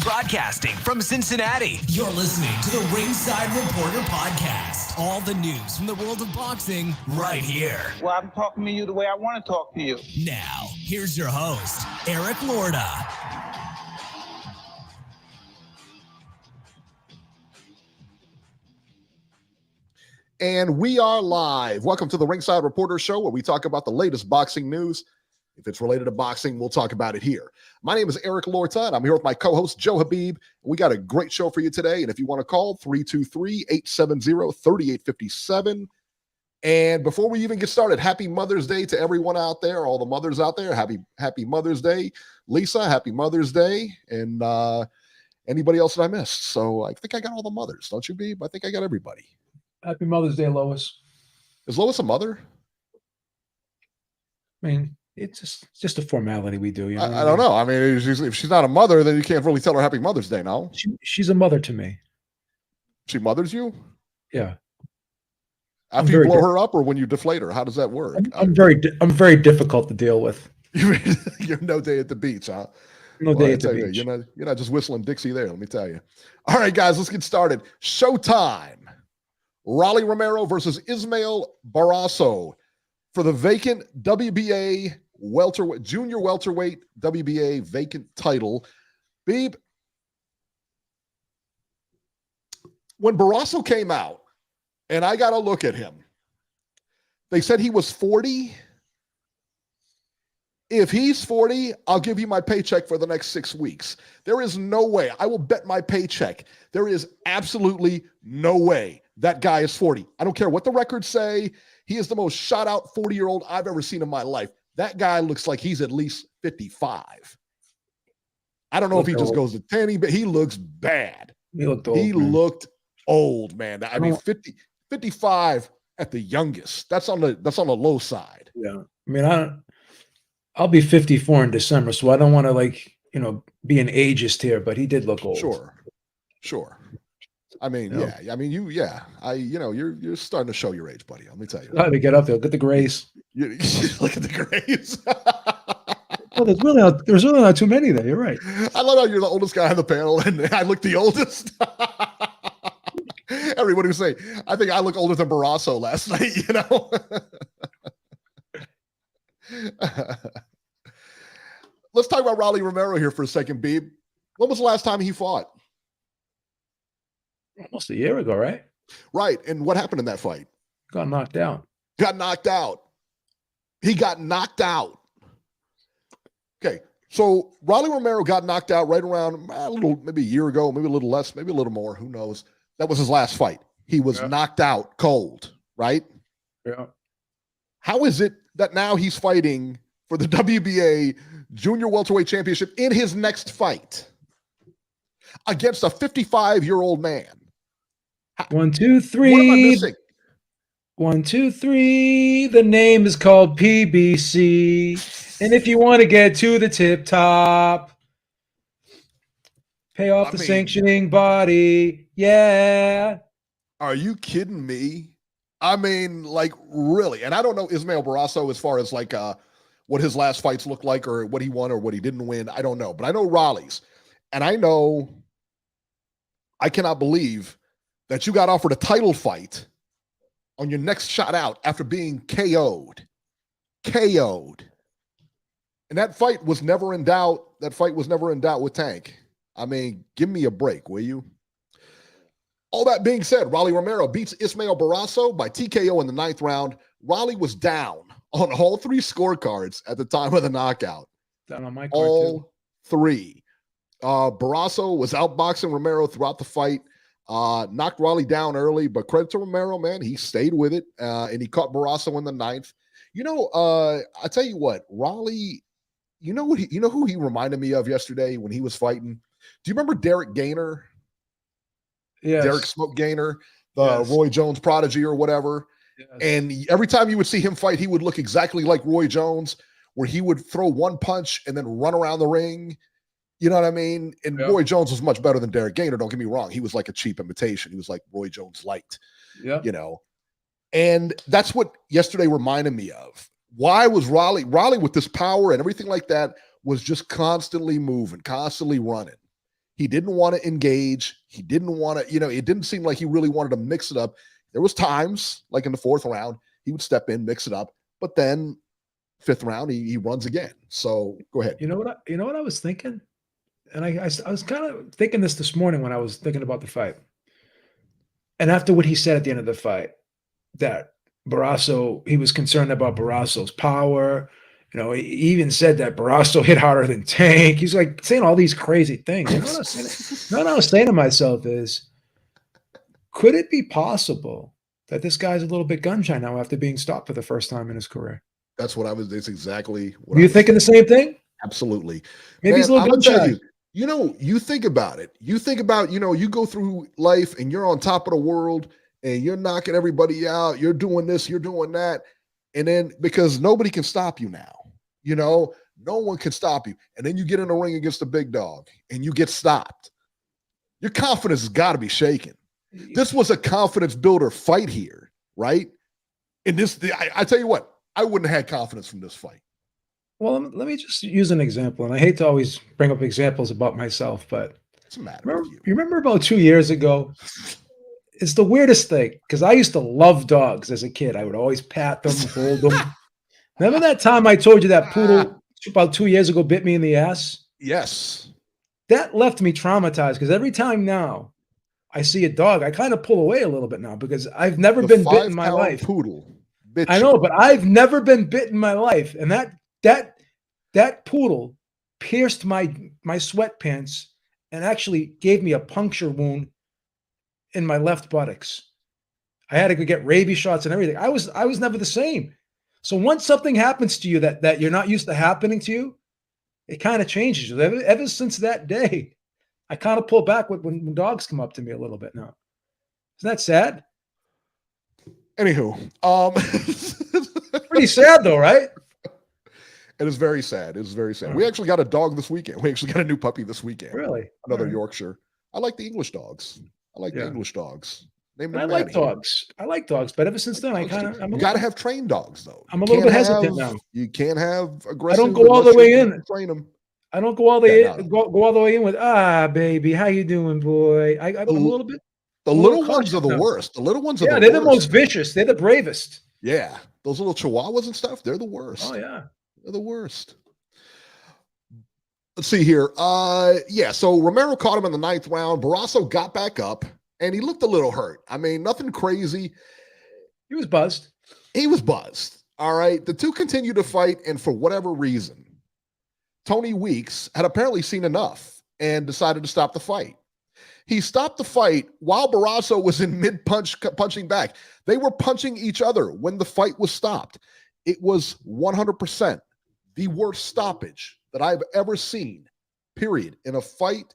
Broadcasting from Cincinnati, you're listening to the Ringside Reporter podcast. All the news from the world of boxing right here. Well, I'm talking to you the way I want to talk to you. Now, here's your host, Eric Lorda. And we are live. Welcome to the Ringside Reporter Show, where we talk about the latest boxing news. If it's related to boxing, we'll talk about it here. My name is Eric Lorta, and I'm here with my co-host, Joe Habib. We got a great show for you today, and if you want to call, 323-870-3857. And before we even get started, happy Mother's Day to everyone out there, all the mothers out there. Happy Mother's Day. Lisa, happy Mother's Day. And anybody else that I missed. So I think I got all the mothers, don't you, Beeb? I think I got everybody. Happy Mother's Day, Lois. Is Lois a mother? I mean, it's just a formality we do. You know I don't know. I mean, if she's not a mother, then you can't really tell her Happy Mother's Day, no? She's a mother to me. She mothers you? Yeah. After you blow her up or when you deflate her? How does that work? I'm very difficult to deal with. You're no day at the beach, huh? No day at the beach. You're not just whistling Dixie there, let me tell you. All right, guys, let's get started. Showtime. Rolly Romero versus Ismael Barasso for the vacant WBA junior welterweight WBA vacant title. Beeb, when Barasso came out and I got a look at him, they said he was 40. If he's 40, I'll give you my paycheck for the next 6 weeks. There is no way. I will bet my paycheck. There is absolutely no way that guy is 40. I don't care what the records say. He is the most shot out 40-year-old I've ever seen in my life. That guy looks like he's at least 55. I don't know if he just goes to 10, but he looks bad. He looked old. He looked old, man. I mean, 55 at the youngest. That's on the low side. Yeah. I mean, I'll be 54 in December, so I don't want to be an ageist here, but he did look old. Sure. I mean, yeah. I mean, you're starting to show your age, buddy. Let me tell you. I had to get up there. Look at the grays. Look at the grays. Well, there's really not too many there. You're right. I love how you're the oldest guy on the panel, and I look the oldest. Everybody would say, I think I look older than Barasso last night, Let's talk about Rolly Romero here for a second, Beeb. When was the last time he fought? Almost a year ago, right? Right. And what happened in that fight? Got knocked out. He got knocked out. Okay. So Rolly Romero got knocked out right around maybe a year ago, maybe a little less, maybe a little more. Who knows? That was his last fight. He was knocked out cold, right? Yeah. How is it that now he's fighting for the WBA Junior Welterweight Championship in his next fight against a 55-year-old man? 1, 2, 3. What am I missing? 1, 2, 3. The name is called PBC. And if you want to get to the tip top, pay off the sanctioning body. Yeah. Are you kidding me? I mean, like, really? And I don't know Ismael Barasso as far as what his last fights look like or what he won or what he didn't win. I don't know. But I know Rolly's. And I cannot believe that you got offered a title fight on your next shot out after being KO'd. And that fight was never in doubt. With Tank. I mean, give me a break, will you? All that being said, Rolly Romero beats Ismael Barasso by TKO in the 9th round. Rolly was down on all 3 scorecards at the time of the knockout. Down on my card, all 3. Barasso was outboxing Romero throughout the fight. Knocked Rolly down early, but credit to Romero, man. He stayed with it, and he caught Barasso in the 9th. I tell you what, Rolly, you know who he reminded me of yesterday when he was fighting? Do you remember Derek Gainer? Yes. Derek Smoke Gainer, the Roy Jones prodigy or whatever. Yes. And every time you would see him fight, he would look exactly like Roy Jones, where he would throw one punch and then run around the ring. You know what I mean? And Roy Jones was much better than Derek Gainer. Don't get me wrong. He was like a cheap imitation. He was like Roy Jones light, you know? And that's what yesterday reminded me of. Why was Rolly with this power and everything like that was just constantly moving, constantly running. He didn't want to engage. He didn't want to, it didn't seem like he really wanted to mix it up. There was times, like in the 4th round, he would step in, mix it up, but then 5th round, he runs again. So go ahead. You know what I was thinking? And I was kind of thinking this morning when I was thinking about the fight. And after what he said at the end of the fight, that Barasso, he was concerned about Barasso's power. He even said that Barasso hit harder than Tank. He's like saying all these crazy things. You know what I was saying to myself is, could it be possible that this guy's a little bit gun shy now after being stopped for the first time in his career? That's exactly what Were you thinking the same thing? Absolutely. Maybe he's a little gun shy. You think about it. You think about, you go through life and you're on top of the world and you're knocking everybody out. You're doing this, you're doing that. And then because nobody can stop you now, no one can stop you. And then you get in the ring against the big dog and you get stopped. Your confidence has got to be shaken. This was a confidence builder fight here, right? And I tell you what, I wouldn't have had confidence from this fight. Well, let me just use an example. And I hate to always bring up examples about myself, but what's the matter with you? You remember about 2 years ago? It's the weirdest thing because I used to love dogs as a kid. I would always pat them, hold them. Remember that time I told you that poodle about 2 years ago bit me in the ass? Yes. That left me traumatized because every time now I see a dog, I kind of pull away a little bit now because I've never been bitten in my life. Poodle. I know, but I've never been bitten in my life. And that poodle pierced my sweatpants and actually gave me a puncture wound in my left buttocks. I had to go get rabies shots and everything. I was never the same. So once something happens to you that you're not used to happening to you, it kind of changes you. Ever since that day, I kind of pull back when dogs come up to me a little bit now. Isn't that sad? Anywho, pretty sad though, right? It is very sad. It is very sad. We actually got a dog this weekend. We actually got a new puppy this weekend. Really? Another Yorkshire. I like the English dogs. The English dogs. I like dogs, but ever since then, you got to have trained dogs, though. I'm a little bit hesitant now. You can't have aggressive. I don't go all the way in. Train them. I don't go all the way in with baby, how you doing, boy? I'm a little bit. The little ones are the worst. The little ones are the worst. Yeah, they're the most vicious. They're the bravest. Yeah, those little chihuahuas and stuff, they're the worst. Oh yeah, they're the worst. Let's see here. So Romero caught him in the 9th round. Barasso got back up, and he looked a little hurt. I mean, nothing crazy. He was buzzed. All right. The two continued to fight, and for whatever reason, Tony Weeks had apparently seen enough and decided to stop the fight. He stopped the fight while Barasso was in punching back. They were punching each other when the fight was stopped. It was 100% the worst stoppage that I've ever seen, period, in a fight.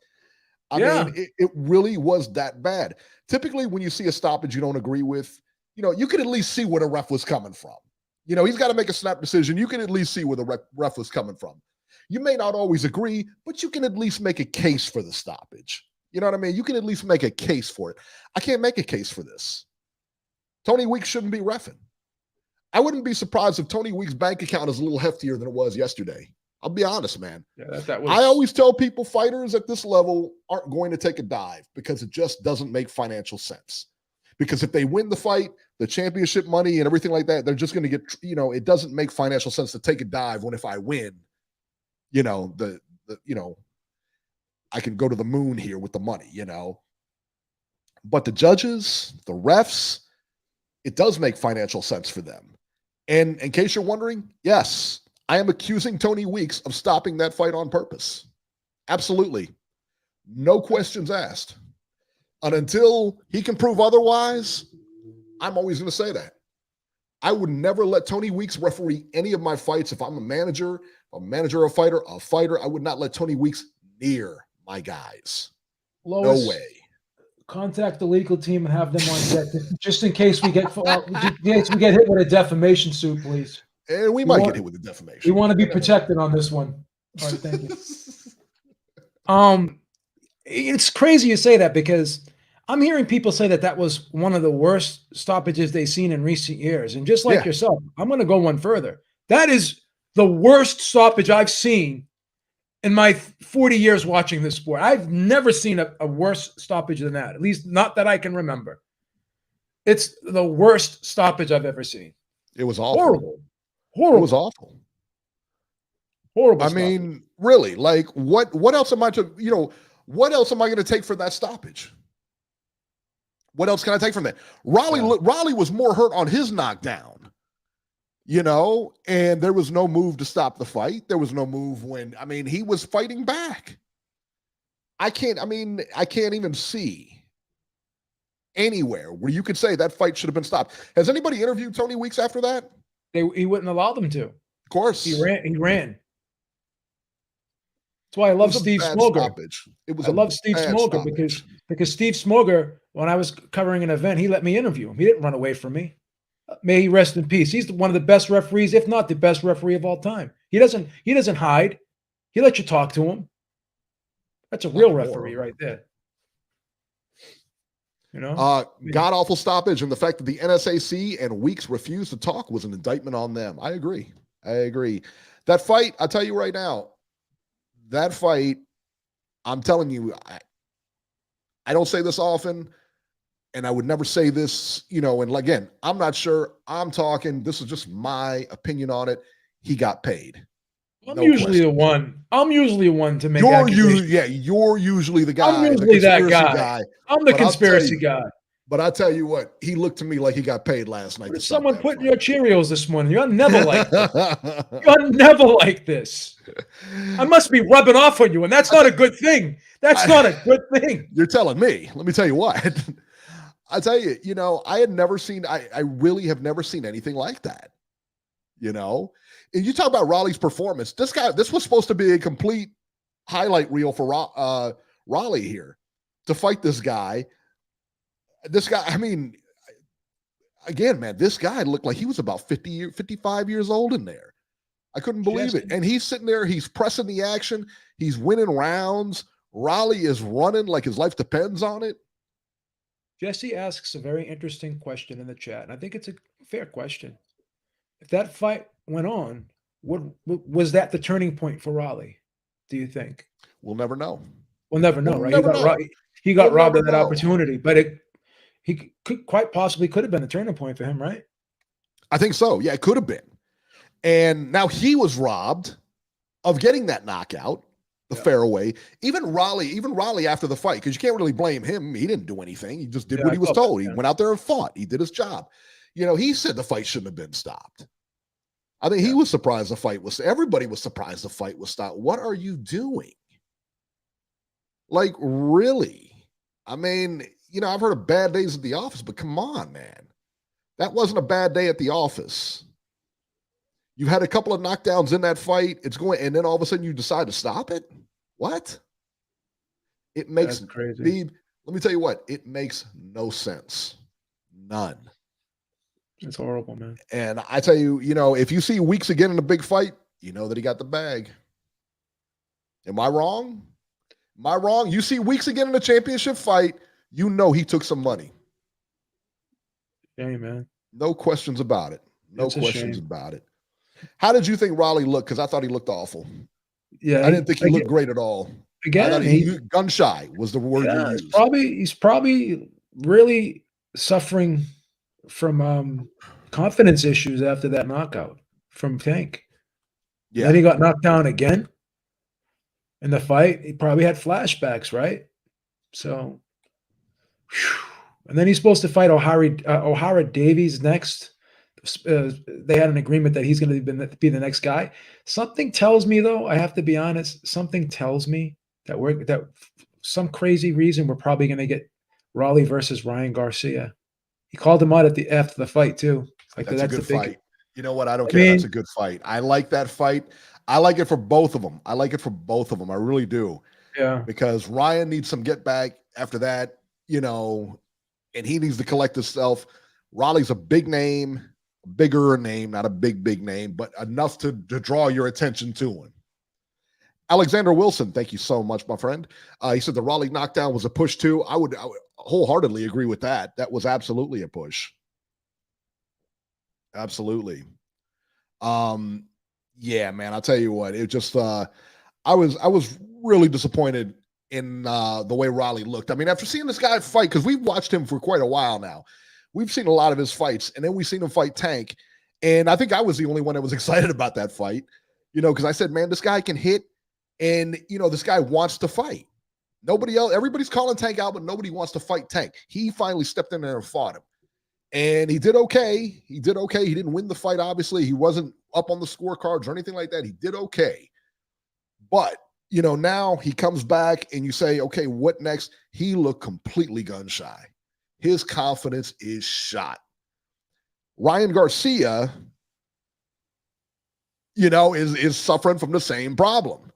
I mean, it really was that bad. Typically, when you see a stoppage you don't agree with, you could at least see where the ref was coming from. He's got to make a snap decision. You can at least see where the ref was coming from. You may not always agree, but you can at least make a case for the stoppage. You know what I mean? You can at least make a case for it. I can't make a case for this. Tony Weeks shouldn't be reffing. I wouldn't be surprised if Tony Weeks' bank account is a little heftier than it was yesterday. I'll be honest, man. Yeah, that was... I always tell people fighters at this level aren't going to take a dive because it just doesn't make financial sense. Because if they win the fight, the championship money and everything like that, they're just going to get, it doesn't make financial sense to take a dive when if I win, I can go to the moon here with the money, But the judges, the refs, it does make financial sense for them. And in case you're wondering, yes, I am accusing Tony Weeks of stopping that fight on purpose. Absolutely. No questions asked. And until he can prove otherwise, I'm always going to say that. I would never let Tony Weeks referee any of my fights. If I'm a manager of a fighter, I would not let Tony Weeks near my guys. Lois, no way. Contact the legal team and have them on deck, just in case we get hit with a defamation suit, please. And we might get hit with a defamation. We want to be protected on this one. All right, thank you. It's crazy you say that because I'm hearing people say that was one of the worst stoppages they've seen in recent years. And just like yourself, I'm going to go one further. That is the worst stoppage I've seen in my 40 years watching this sport. I've never seen a worse stoppage than that, at least not that I can remember. It's the worst stoppage I've ever seen. It was awful. Horrible. Horrible. It was awful. Horrible I stoppage. mean, really, like what else am I what else am I going to take for that stoppage? What else can I take from that? Rolly was more hurt on his knockdown, and there was no move to stop the fight. There was no move he was fighting back. I can't even see anywhere where you could say that fight should have been stopped. Has anybody interviewed Tony Weeks after that? He wouldn't allow them to. Of course. He ran. That's why I love Steve Smoger. I love Steve Smoger because Steve Smoger, when I was covering an event, he let me interview him. He didn't run away from me. May he rest in peace. He's one of the best referees, if not the best referee of all time. He doesn't hide. He lets you talk to him. That's a real referee right there. God awful stoppage, and the fact that the NSAC and Weeks refused to talk was an indictment on them. I agree. That fight, I'll tell you right now, that fight, I'm telling you, I don't say this often, and I would never say this, and again, I'm not sure. I'm talking, this is just my opinion on it. He got paid. I'm usually the one to make accusations. You're usually the guy. I'm usually that guy. I'm the conspiracy guy. But I tell you what, he looked to me like he got paid last night. Someone put in your Cheerios this morning. You're never like this. You're never like this. I must be rubbing off on you, and that's not a good thing. That's not a good thing. You're telling me. Let me tell you what. I tell you, I really have never seen anything like that. And you talk about Rolly's performance. This was supposed to be a complete highlight reel for Rolly here to fight this guy. Again, man, this guy looked like he was about 55 years old in there. I couldn't believe it. And he's sitting there, he's pressing the action, he's winning rounds. Rolly is running like his life depends on it. Jesse asks a very interesting question in the chat, and I think it's a fair question. If that fight went on, was that the turning point for Rolly, do you think? We'll never know. We'll never know, right? He got robbed of that opportunity, but he quite possibly could have been a turning point for him, right? I think so. Yeah, it could have been. And now he was robbed of getting that knockout, the fairway. Even Rolly after the fight, because you can't really blame him. He didn't do anything. He just did what he was told. He went out there and fought. He did his job. He said the fight shouldn't have been stopped. I think he was surprised the fight was. Everybody was surprised the fight was stopped. What are you doing? Like, really? I've heard of bad days at the office, but come on, man. That wasn't a bad day at the office. You had a couple of knockdowns in that fight. And then all of a sudden you decide to stop it? What? It makes crazy. Let me tell you what, it makes no sense. None. It's horrible, man. And I tell you, if you see Weeks again in a big fight, you know that he got the bag. Am I wrong? You see Weeks again in a championship fight, you know he took some money. Hey, man. No questions about it. No questions about it. How did you think Rolly looked? Because I thought he looked awful. Yeah. I didn't think he looked great at all. Again, he gun shy was the word you used. He's probably really suffering from confidence issues after that knockout from Tank. Yeah. Then he got knocked down again in the fight. He probably had flashbacks, right? So, and then he's supposed to fight O'Hara Davies next. They had an agreement that he's going to be the next guy. Something tells me, though, I have to be honest, something tells me that some crazy reason we're probably going to get Rolly versus Ryan Garcia. He called him out after the fight too. That's a good fight. You know what? I don't care. That's a good fight. I like that fight. I like it for both of them. I really do. Yeah. Because Ryan needs some get back after that, and he needs to collect himself. Rolly's a big name, bigger name, not a big name, but enough to draw your attention to him. Alexander Wilson, thank you so much, my friend. He said the Rolly knockdown was a push too. I would wholeheartedly agree with that. That was absolutely a push. Absolutely. Yeah, man, I'll tell you what, it just I was really disappointed in the way Rolly looked. I mean, after seeing this guy fight, because we've watched him for quite a while now. We've seen a lot of his fights, and then we've seen him fight Tank. And I think I was the only one that was excited about that fight, because I said, man, this guy can hit, and this guy wants to fight. Nobody else, everybody's calling Tank out, but nobody wants to fight Tank. He finally stepped in there and fought him. And he did okay. He did okay. He didn't win the fight, obviously. He wasn't up on the scorecards or anything like that. He did okay. But, now he comes back and you say, okay, what next? He looked completely gun shy. His confidence is shot. Ryan Garcia, is suffering from the same problem.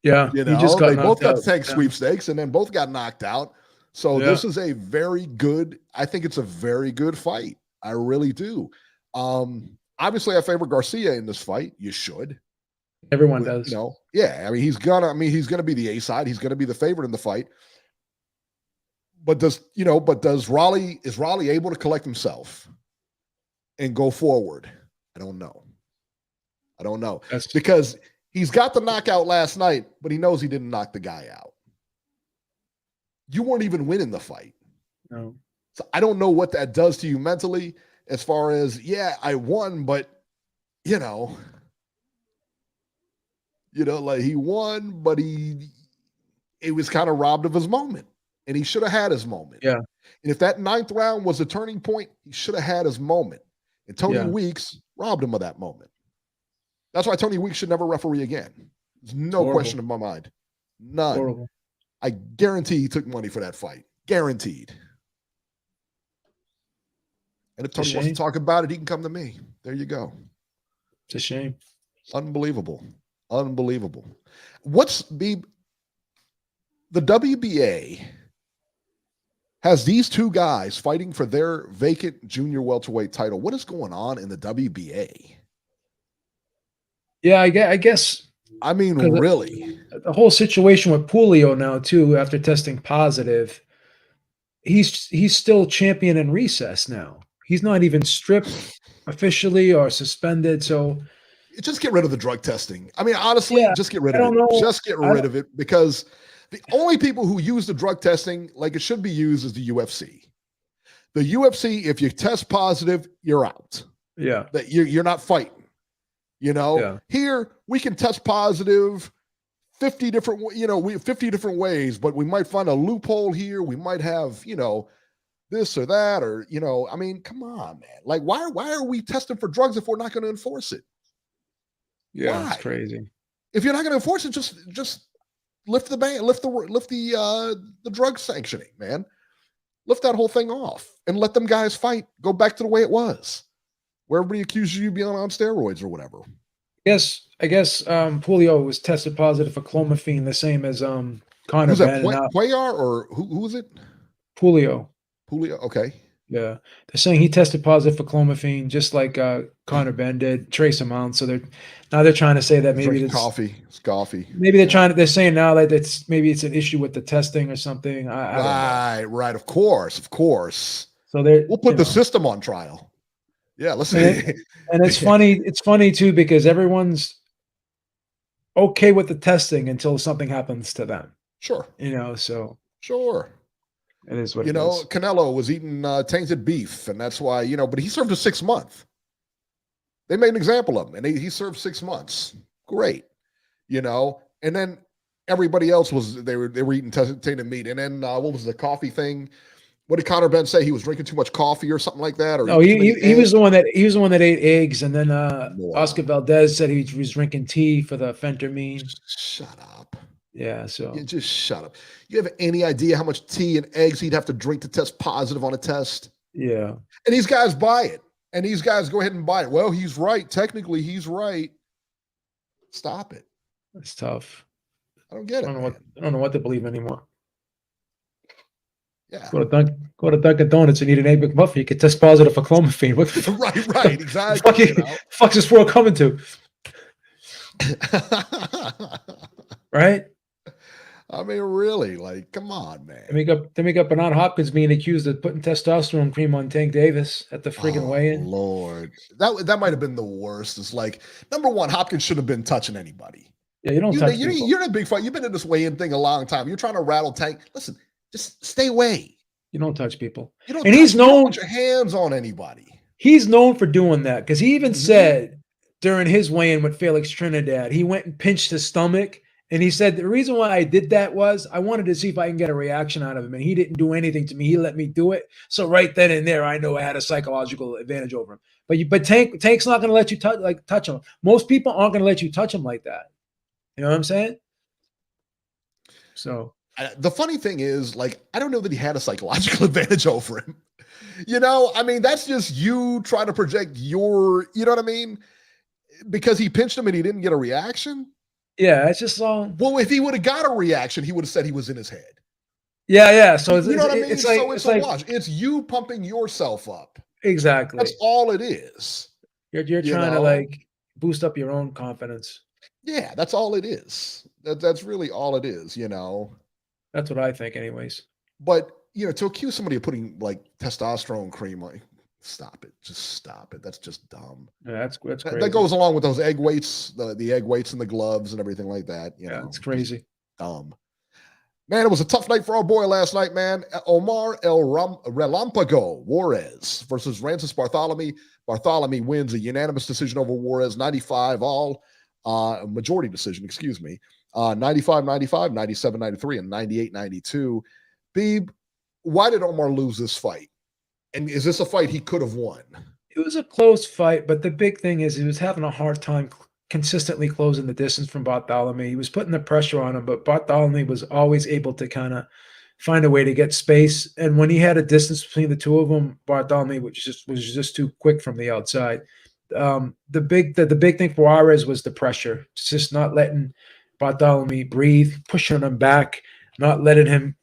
Yeah. They both got Tank sweepstakes and then both got knocked out. So this is I think it's a very good fight. I really do. Obviously I favor Garcia in this fight. You should. Everyone does. Yeah. I mean, he's gonna be the A side. He's gonna be the favorite in the fight. But is Rolly able to collect himself and go forward? I don't know. Because he's got the knockout last night, but he knows he didn't knock the guy out. You weren't even winning the fight. No. So I don't know what that does to you mentally as far as, I won, but, like he won, but he was kind of robbed of his moment, and he should have had his moment. Yeah. And if that 9th round was a turning point, he should have had his moment. And Tony Weeks robbed him of that moment. That's why Tony Weeks should never referee again. There's no question in my mind. None. Horrible. I guarantee he took money for that fight. Guaranteed. And if Tony wants to talk about it, he can come to me. There you go. It's a shame. Unbelievable. The WBA has these two guys fighting for their vacant junior welterweight title. What is going on in the WBA? Yeah, I guess. I mean, really. The whole situation with Julio now, too, after testing positive, he's still champion in recess now. He's not even stripped officially or suspended. So just get rid of the drug testing. I mean, honestly, just get rid of it. Just get rid of it, because the only people who use the drug testing like it should be used is the UFC. The UFC, if you test positive, you're out. Yeah. That you're not fighting. Here we can test positive 50 different ways, but we might find a loophole here. We might have, this or that, or, I mean, come on, man. Like, why are we testing for drugs if we're not going to enforce it? Yeah, it's crazy. If you're not going to enforce it, just lift the ban, lift the drug sanctioning, man. Lift that whole thing off and let them guys fight. Go back to the way it was, where everybody accuses you of being on steroids or whatever. I guess Julio was tested positive for clomiphene, the same as Conor. Who's that? Cuellar, or who is it? Julio. Okay. Yeah, they're saying he tested positive for clomiphene, just like Conor Ben did, trace amount. So they're trying to say that maybe it's coffee. Maybe they're saying now that it's an issue with the testing or something. Right. Of course. So we'll put the system on trial. Yeah, let's see. And it's funny. It's funny too, because everyone's okay with the testing until something happens to them. Sure. So sure. It is what it is. Canelo was eating tainted beef, and that's why, but he served a 6 month. They made an example of him, and he served 6 months. Great. And then everybody else they were eating tainted meat. And then what was the coffee thing? What did Conor Ben say? He was drinking too much coffee or something like that? Or no, he was the one that ate eggs, and then Oscar Valdez said he was drinking tea for the phentermine. Shut up. Yeah, so you just shut up. You have any idea how much tea and eggs he'd have to drink to test positive on a test? Yeah. And these guys buy it. And these guys go ahead and buy it. Well, he's right. Technically, he's right. Stop it. It's tough. I don't get it. I don't know what to believe anymore. Yeah. Go to Dunkin' Donuts and eat an Egg McMuffin. You could test positive for clomiphene. What the right, exactly. Fuck's this world coming to? Right? I mean, really, like, come on, man. Then we got Bernard Hopkins being accused of putting testosterone cream on Tank Davis at the friggin' Oh, weigh-in. Lord. That might have been the worst. It's like, number one, Hopkins shouldn't have been touching anybody. Yeah, you don't touch people. You're in a big fight. You've been in this weigh-in thing a long time. You're trying to rattle Tank. Listen, just stay away. You don't touch people. You don't, and you don't put your hands on anybody. He's known for doing that because he even said during his weigh-in with Felix Trinidad, he went and pinched his stomach. And he said, the reason why I did that was I wanted to see if I can get a reaction out of him. And he didn't do anything to me. He let me do it. So right then and there, I know I had a psychological advantage over him. But Tank's not going to let you touch him. Most people aren't going to let you touch him like that. You know what I'm saying? So the funny thing is, like, I don't know that he had a psychological advantage over him. You know, I mean, that's just you trying to project your, you know what I mean? Because he pinched him and he didn't get a reaction. Yeah, it's just all. Well, if he would have got a reaction, he would have said he was in his head. Yeah. So you know what I mean? It's like, so it's a wash. It's you pumping yourself up. Exactly. That's all it is. You're trying to like boost up your own confidence. Yeah, that's all it is. That's really all it is. You know. That's what I think, anyways. But to accuse somebody of putting like testosterone cream on. Stop it. Just stop it. That's just dumb. Yeah, that's crazy. That goes along with those egg weights, the egg weights and the gloves and everything like that. You know, it's crazy. Dumb. Man, it was a tough night for our boy last night, man. Omar Relampago Juarez versus Rancis Bartholomew. Bartholomew wins a unanimous decision over Juarez, 95-all. Majority decision, excuse me. 95-95, 97-93, and 98-92. Beeb, why did Omar lose this fight? And is this a fight he could have won? It was a close fight, but the big thing is he was having a hard time consistently closing the distance from Bartholomew. He was putting the pressure on him, but Bartholomew was always able to kind of find a way to get space. And when he had a distance between the two of them, Bartholomew was just too quick from the outside. The big thing for Juarez was the pressure, just not letting Bartholomew breathe, pushing him back, not letting him,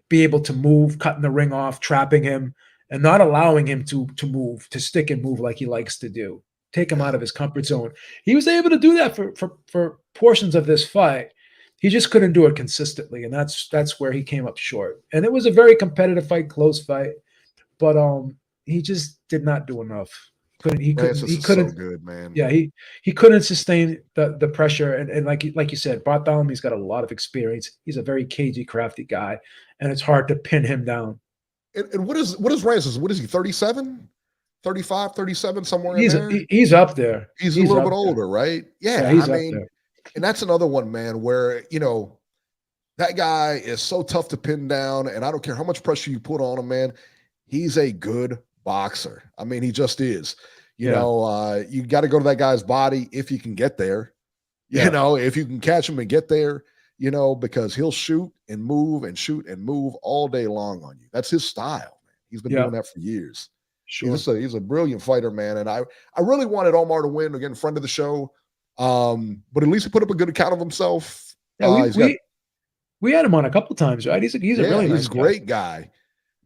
be able to move, cutting the ring off, trapping him, and not allowing him to move, to stick and move like he likes to do. Take him out of his comfort zone. He was able to do that for portions of this fight. He just couldn't do it consistently, and that's where he came up short. And it was a very competitive fight, close fight, but he just did not do enough. He couldn't. So good, man. Yeah, he couldn't sustain the pressure, and like you said, Bartholomew's got a lot of experience. He's a very cagey, crafty guy, and it's hard to pin him down. And what is Rancis? What is he? 37, 35, 37, somewhere in there. He's up there. He's a little bit older, right? Yeah, he's up there. And that's another one, man, where that guy is so tough to pin down, and I don't care how much pressure you put on him, man. He's a good boxer. I mean, he just is. You got to go to that guy's body if you can get there. If you can catch him and get there, because he'll shoot and move all day long on you. That's his style, man. He's been doing that for years. Sure. He's a brilliant fighter, man. And I really wanted Omar to win, again, friend of the show. But at least he put up a good account of himself. Yeah, we had him on a couple times, right? He's a really nice guy.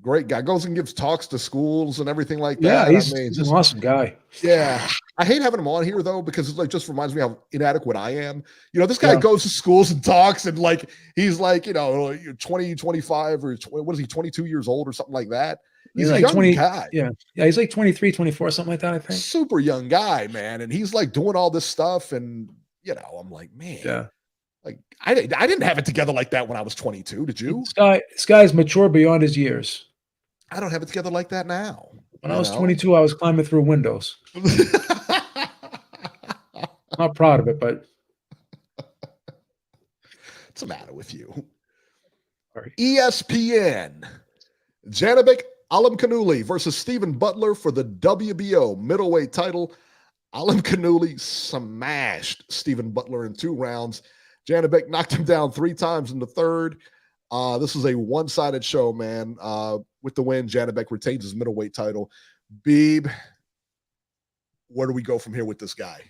Great guy. Goes and gives talks to schools and everything like that. Yeah, he's an awesome guy. Yeah. I hate having him on here, though, because it just reminds me how inadequate I am. This guy goes to schools and talks, and he's 20, 25, or what is he, 22 years old or something like that. He's a young 20 guy. Yeah, he's like 23, 24, something like that, I think. Super young guy, man. And he's doing all this stuff, and I'm like, man. Yeah. I didn't have it together like that when I was 22. Did you? This guy's mature beyond his years. I don't have it together like that now. When I was 22, I was climbing through windows. Not proud of it, but what's the matter with you? Sorry. ESPN. Janibek Alimkhanuly versus Stephen Butler for the WBO middleweight title. Alimkhanuly smashed Stephen Butler in 2 rounds. Janibek knocked him down 3 times in the third. This is a one-sided show, man. With the win, Janibek retains his middleweight title. Beeb, where do we go from here with this guy?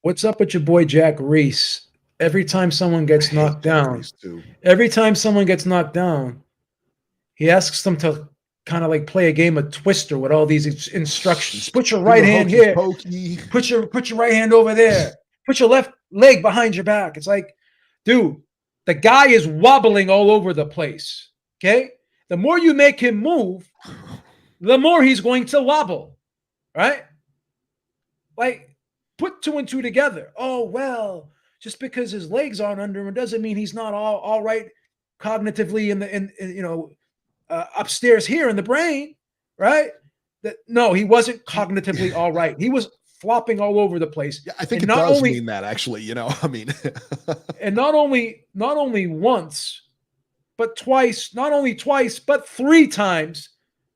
What's up with your boy Jack Reese? Every time someone gets knocked down, he asks them to kind of play a game of Twister with all these instructions. Put your right hand here. Put your right hand over there. Put your left leg behind your back. It's like, dude, The guy is wobbling all over the place. Okay? The more you make him move, the more he's going to wobble. Right? Like, put 2 and 2 together. Oh, well, just because his legs aren't under him doesn't mean he's not all right cognitively upstairs here in the brain, right? No, he wasn't cognitively all right. He was flopping all over the place. Yeah, I think it does mean that, actually. I mean, and not only once, but twice. Not only twice, but 3 times.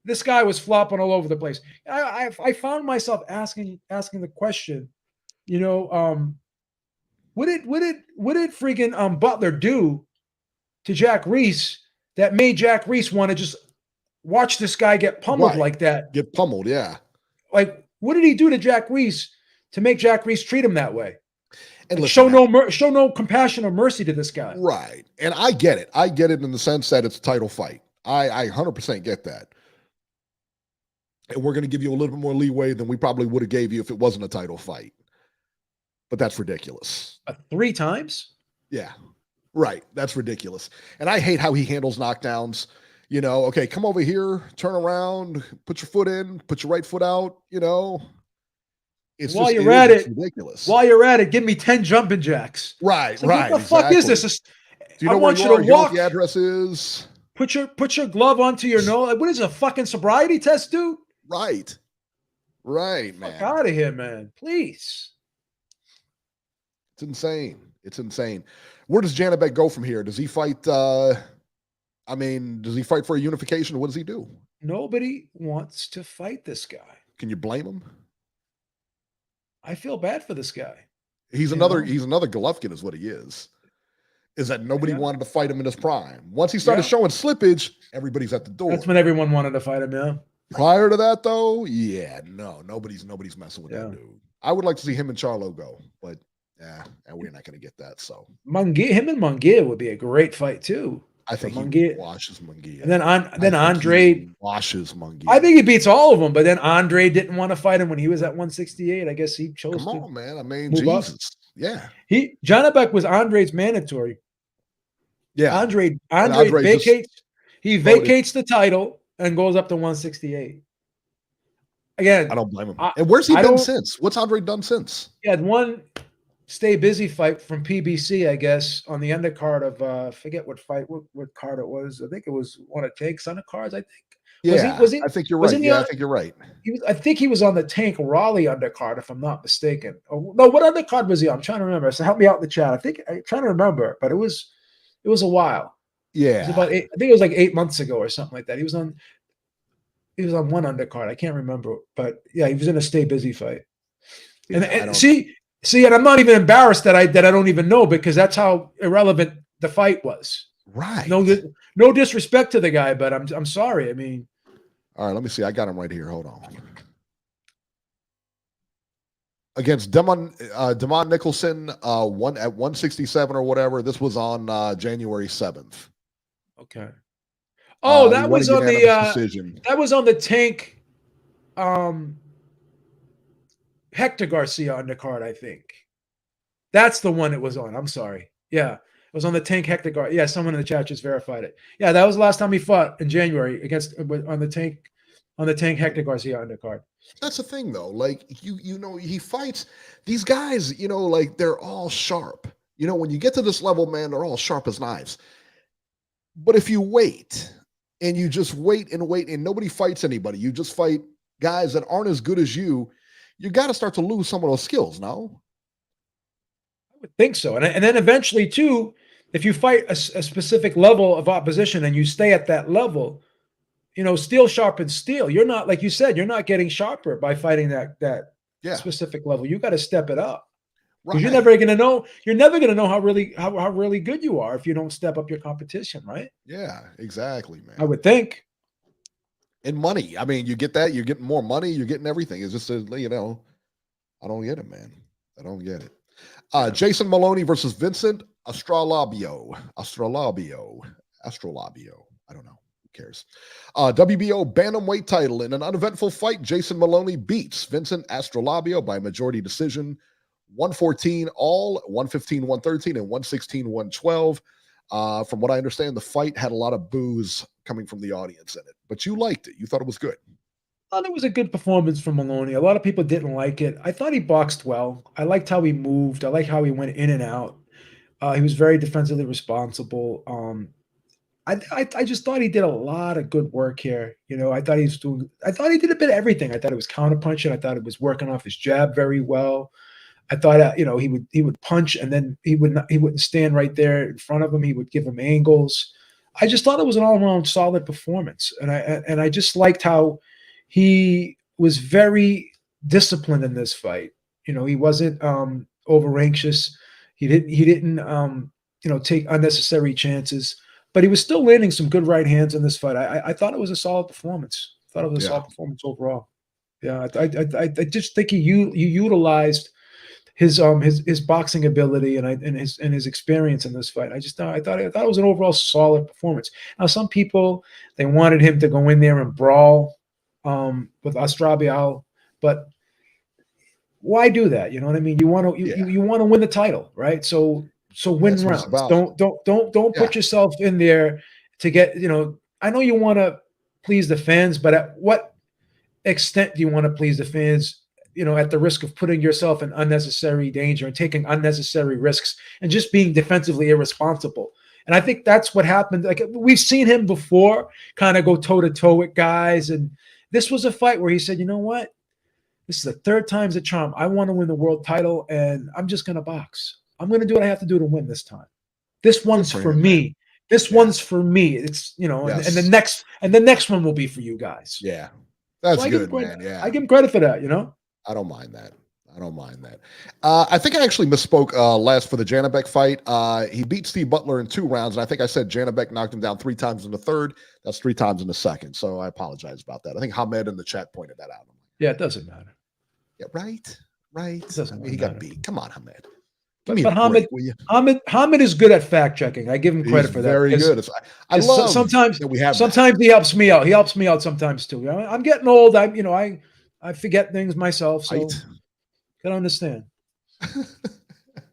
This guy was flopping all over the place. I found myself asking the question, what did freaking Butler do to Jack Reese that made Jack Reese want to just watch this guy get pummeled like that? Get pummeled, yeah. Like, what did he do to Jack Reese to make Jack Reese treat him that way? And like, listen, show no compassion or mercy to this guy. Right. And I get it. I get it in the sense that it's a title fight. I 100% get that. And we're going to give you a little bit more leeway than we probably would have gave you if it wasn't a title fight. But that's ridiculous. 3 times? Yeah. Right. That's ridiculous. And I hate how he handles knockdowns. Okay, come over here, turn around, put your foot in, put your right foot out, It's While you're at it, ridiculous. While you're at it, give me 10 jumping jacks. Right, like, right. What the fuck is this? Do you know where you are? Do you know what the address is? Put your glove onto your nose. Like, what is a fucking sobriety test, dude? Right. Right, man. Fuck out of here, man. Please. It's insane. It's insane. Where does Janibek go from here? Does he fight does he fight for a unification? What does he do? Nobody wants to fight this guy. Can you blame him? I feel bad for this guy. He's another Golovkin is what he is. Is that nobody wanted to fight him in his prime. Once he started showing slippage, everybody's at the door. That's when everyone wanted to fight him, yeah. Prior to that, though, nobody's messing with that dude. I would like to see him and Charlo go, but we're not going to get that. So him and Munguia would be a great fight too. I think he washes Munguia, and then Andre washes Munguia. I think he beats all of them, but then Andre didn't want to fight him when he was at 168. I guess he chose. Come on, man. I mean, Jesus, up. Yeah. Janibek was Andre's mandatory. Yeah, Andre vacates. He vacates the title and goes up to 168. Again, I don't blame him. And where's he been since? What's Andre done since? He had one stay busy fight from PBC, I guess, on the undercard of forget what card it was. I think it was one of Tank's undercards. I think. Yeah, was he, I think you're right. Yeah, I think you're right. I think he was on the Tank Rolly undercard, if I'm not mistaken. Oh, no, what undercard was he on? I'm trying to remember. So help me out in the chat. I'm trying to remember, but it was a while. Yeah, I think it was like 8 months ago or something like that. He was on one undercard. I can't remember, but yeah, he was in a stay busy fight. Yeah, and see, and I'm not even embarrassed that I don't even know, because that's how irrelevant the fight was. Right. No disrespect to the guy, but I'm sorry. I mean, all right, let me see. I got him right here. Hold on. Against Demon Nicholson, at 167 or whatever. This was on January 7th. Okay. Oh, that was on the decision. That was on the Tank Hector Garcia undercard, I think. That's the one it was on. I'm sorry. Yeah. It was on the Tank Hector Garcia. Yeah, someone in the chat just verified it. Yeah, that was the last time he fought in January on the Tank Hector Garcia undercard. That's the thing, though. Like, he fights these guys, like, they're all sharp. When you get to this level, man, they're all sharp as knives. But if you wait and you just wait and nobody fights anybody, you just fight guys that aren't as good as you got to start to lose some of those skills, no? I would think so. And then eventually, too, if you fight a specific level of opposition and you stay at that level, steel sharpens steel. You're not, like you said, you're not getting sharper by fighting that specific level. You got to step it up. Because you're never going to know how really good you are if you don't step up your competition, right? Yeah, exactly, man. I would think. And money. I mean, you get that, you're getting more money, you're getting everything. It's just, I don't get it, man. I don't get it. Jason Maloney versus Vincent Astrolabio. I don't know. Who cares? WBO bantamweight title. In an uneventful fight, Jason Maloney beats Vincent Astrolabio by majority decision, 114 all, 115, 113, and 116, 112. From what I understand, the fight had a lot of boos coming from the audience in it, but you liked it. You thought it was good. I thought it was a good performance from Maloney. A lot of people didn't like it. I thought he boxed well. I liked how he moved. I liked how he went in and out. He was very defensively responsible. I just thought he did a lot of good work here. I thought he did a bit of everything. I thought it was counterpunching. I thought it was working off his jab very well. I thought he would punch and then he wouldn't stand right there in front of him. He would give him angles. I just thought it was an all around solid performance, and I just liked how he was very disciplined in this fight. He wasn't over anxious. He didn't take unnecessary chances, but he was still landing some good right hands in this fight. I thought it was a solid performance. I thought it was a solid performance overall. Yeah, I just think he utilized his boxing ability and his experience in this fight. I thought it was an overall solid performance. Now, some people, they wanted him to go in there and brawl with Astrolabio, but why do that? You know what I mean? You want to win the title, right? So win rounds. Don't put yourself in there to get, I know you want to please the fans, but at what extent do you want to please the fans, at the risk of putting yourself in unnecessary danger and taking unnecessary risks and just being defensively irresponsible? And I think that's what happened. Like, we've seen him before kind of go toe to toe with guys. And this was a fight where he said, you know what? This is the third time's a charm. I want to win the world title, and I'm just going to box. I'm going to do what I have to do to win this time. This one's for me. This one's for me. It's, and the next one will be for you guys. Yeah. That's good, man. Yeah. I give him credit for that, I don't mind that. I think I actually misspoke last for the Janibek fight. He beat Steve Butler in 2 rounds, and I think I said Janibek knocked him down 3 times in the third. That's 3 times in the second. So I apologize about that. I think Hamed in the chat pointed that out. Yeah, it doesn't matter. Yeah, right. He got beat. Come on, Hamed. But Hamed is good at fact checking. I give him credit for that. Very good. I love sometimes that we have. Sometimes he helps me out. He helps me out sometimes too. I'm getting old. I forget things myself. So gotta understand. That's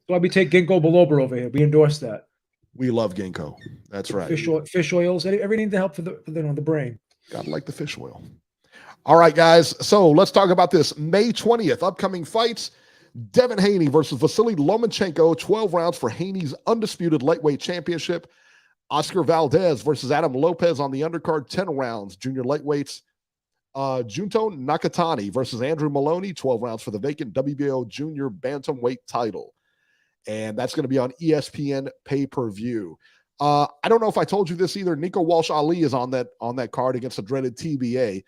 why we take ginkgo biloba over here. We endorse that. We love ginkgo. That's right. Fish oils, everything to help for the brain. Gotta like the fish oil. All right, guys. So let's talk about this May 20th upcoming fights. Devin Haney versus Vasiliy Lomachenko, 12 rounds for Haney's undisputed lightweight championship. Oscar Valdez versus Adam Lopez on the undercard, 10 rounds, junior lightweights. Junto Nakatani versus Andrew Maloney, 12 rounds for the vacant WBO junior bantamweight title. And that's going to be on ESPN pay-per-view. I don't know if I told you this either. Nico Walsh-Ali is on that card against the dreaded TBA.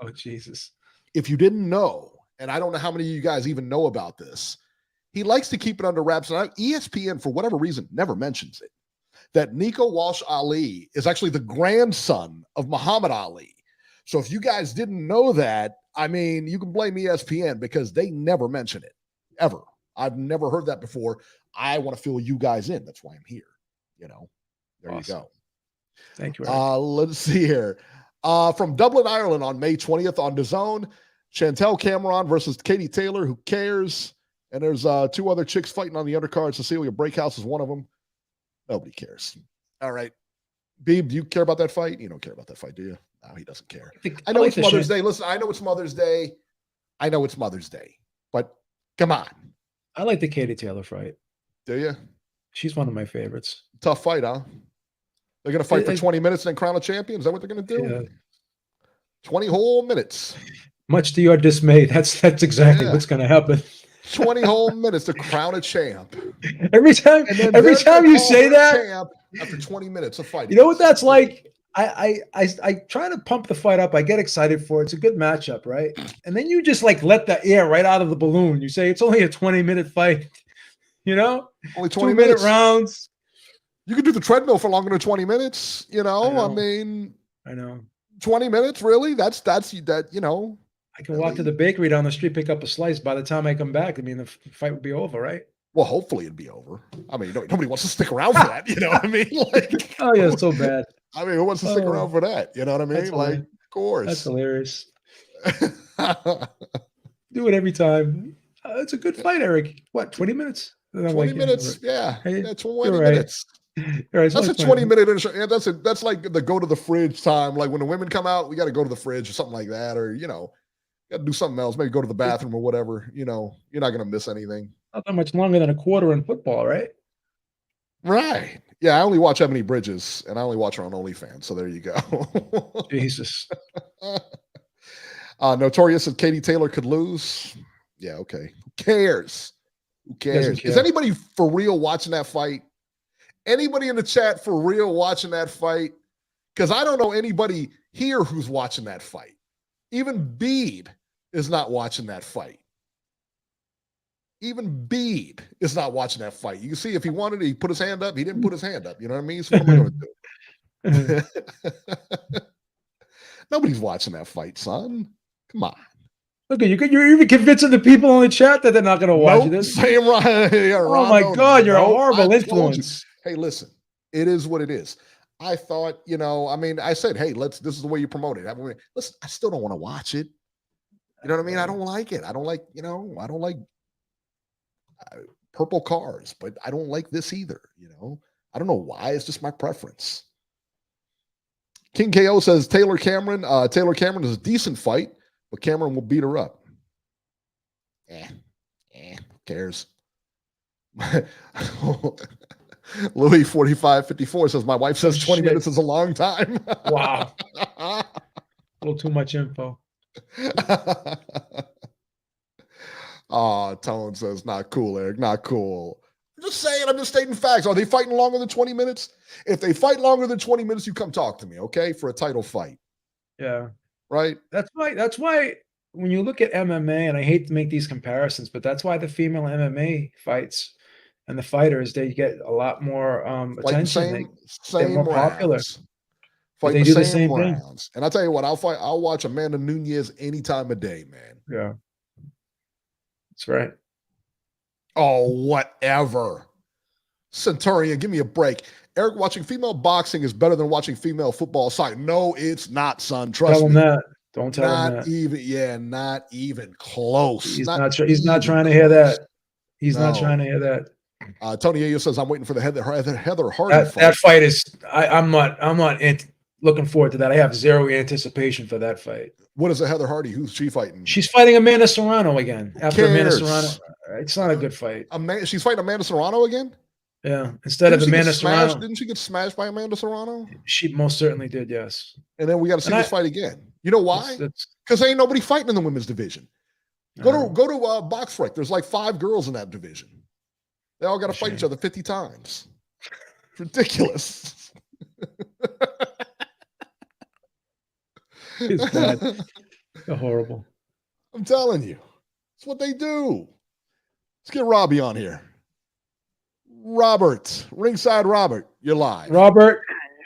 Oh, Jesus. If you didn't know, and I don't know how many of you guys even know about this, he likes to keep it under wraps. And ESPN, for whatever reason, never mentions it, that Nico Walsh-Ali is actually the grandson of Muhammad Ali. So if you guys didn't know that, I mean, you can blame ESPN because they never mention it, ever. I've never heard that before. I want to fill you guys in. That's why I'm here. There awesome. You go. Thank you. Let's see here. From Dublin, Ireland on May 20th on DAZN, Chantel Cameron versus Katie Taylor. Who cares? And there's 2 other chicks fighting on the undercard. Cecilia Breakhouse is one of them. Nobody cares. All right. Beeb, do you care about that fight? You don't care about that fight, do you? No, he doesn't care. I know it's Mother's Day. Listen, I know it's Mother's Day. But come on. I like the Katie Taylor fight. Do you? She's one of my favorites. Tough fight, huh? They're going to fight for 20 minutes and then crown a champion? Is that what they're going to do? Yeah. 20 whole minutes. Much to your dismay, that's exactly what's going to happen. 20 whole minutes to crown a champ. Every time you say that, after 20 minutes of fighting. You know what that's like? I try to pump the fight up. I get excited for it. It's a good matchup, right? And then you just let the air right out of the balloon. You say it's only a 20-minute fight. Only 20 minute rounds. You could do the treadmill for longer than 20 minutes. I know. 20 minutes, really? That's that. I can walk to the bakery down the street, pick up a slice. By the time I come back, the fight would be over, right? Well, hopefully it'd be over. I mean, nobody wants to stick around for that. You know what I mean? Oh yeah, it's so bad. I mean, who wants to stick around for that? You know what I mean? Of course. That's hilarious. Do it every time. It's a good fight, Eric. What, 20 minutes? 20 minutes. Yeah. Hey, 20 minutes. Right, That's a 20-minute intro. Yeah, that's like the go to the fridge time. Like when the women come out, we got to go to the fridge or something like that, or got to do something else. Maybe go to the bathroom or whatever. You're not gonna miss anything. Not that much longer than a quarter in football, right? Right. Yeah, I only watch Ebony Bridges, and I only watch her on OnlyFans. So there you go. Jesus. Notorious said Katie Taylor could lose. Yeah, okay. Who cares? Who cares? care. Is anybody for real watching that fight? Anybody in the chat for real watching that fight? Because I don't know anybody here who's watching that fight. Even Beeb is not watching that fight. Even Beeb is not watching that fight. You can see if he wanted to, he put his hand up. He didn't put his hand up. You know what I mean? So what am I going to do? Nobody's watching that fight, son. Come on. Look, you're even convincing the people in the chat that they're not going to watch this. Same right. Yeah, oh my God, you're a horrible influence. Hey, listen, it is what it is. I thought, I said, hey, this is the way you promote it. Listen, I still don't want to watch it. You know what I mean? I don't like it. I don't like, I don't like purple cars, but I don't like this either. I don't know why. It's just my preference. King KO says Taylor Cameron is a decent fight, but Cameron will beat her up. Who cares? Louis 4554 says my wife says 20 minutes is a long time. Wow. A little too much info. Tone says not cool, Eric. Not cool. I'm just saying, I'm just stating facts. Are they fighting longer than 20 minutes? If they fight longer than 20 minutes, you come talk to me, okay? For a title fight. Yeah. Right? That's why when you look at MMA, and I hate to make these comparisons, but that's why the female MMA fights and the fighters, they get a lot more attention. They're more popular. They do the same rounds. Thing. And I'll tell you what, I'll watch Amanda Nunes any time of day, man. Yeah. That's right. Oh, whatever. Centurion, give me a break. Eric, watching female boxing is better than watching female football soccer. No, it's not, son. Trust me. That. Don't tell him that. Not even close. He's not trying to hear that. He's not trying to hear that. Tony Ayo says I'm waiting for the Heather Hardy fight. That fight is. I'm not looking forward to that. I have zero anticipation for that fight. What is a Heather Hardy? Who's she fighting? She's fighting Amanda Serrano again. After Amanda Serrano, it's not a good fight. She's fighting Amanda Serrano again? Yeah. Instead of Amanda Serrano. Didn't she get smashed by Amanda Serrano? She most certainly did, yes. And then we got to see this fight again. You know why? Because ain't nobody fighting in the women's division. Go to Box Freak. There's like 5 girls in that division. They all got to fight each other 50 times. It's ridiculous. It's bad. They're horrible. I'm telling you. It's what they do. Let's get Robbie on here. Robert, Ringside Robert, you're live. Robert.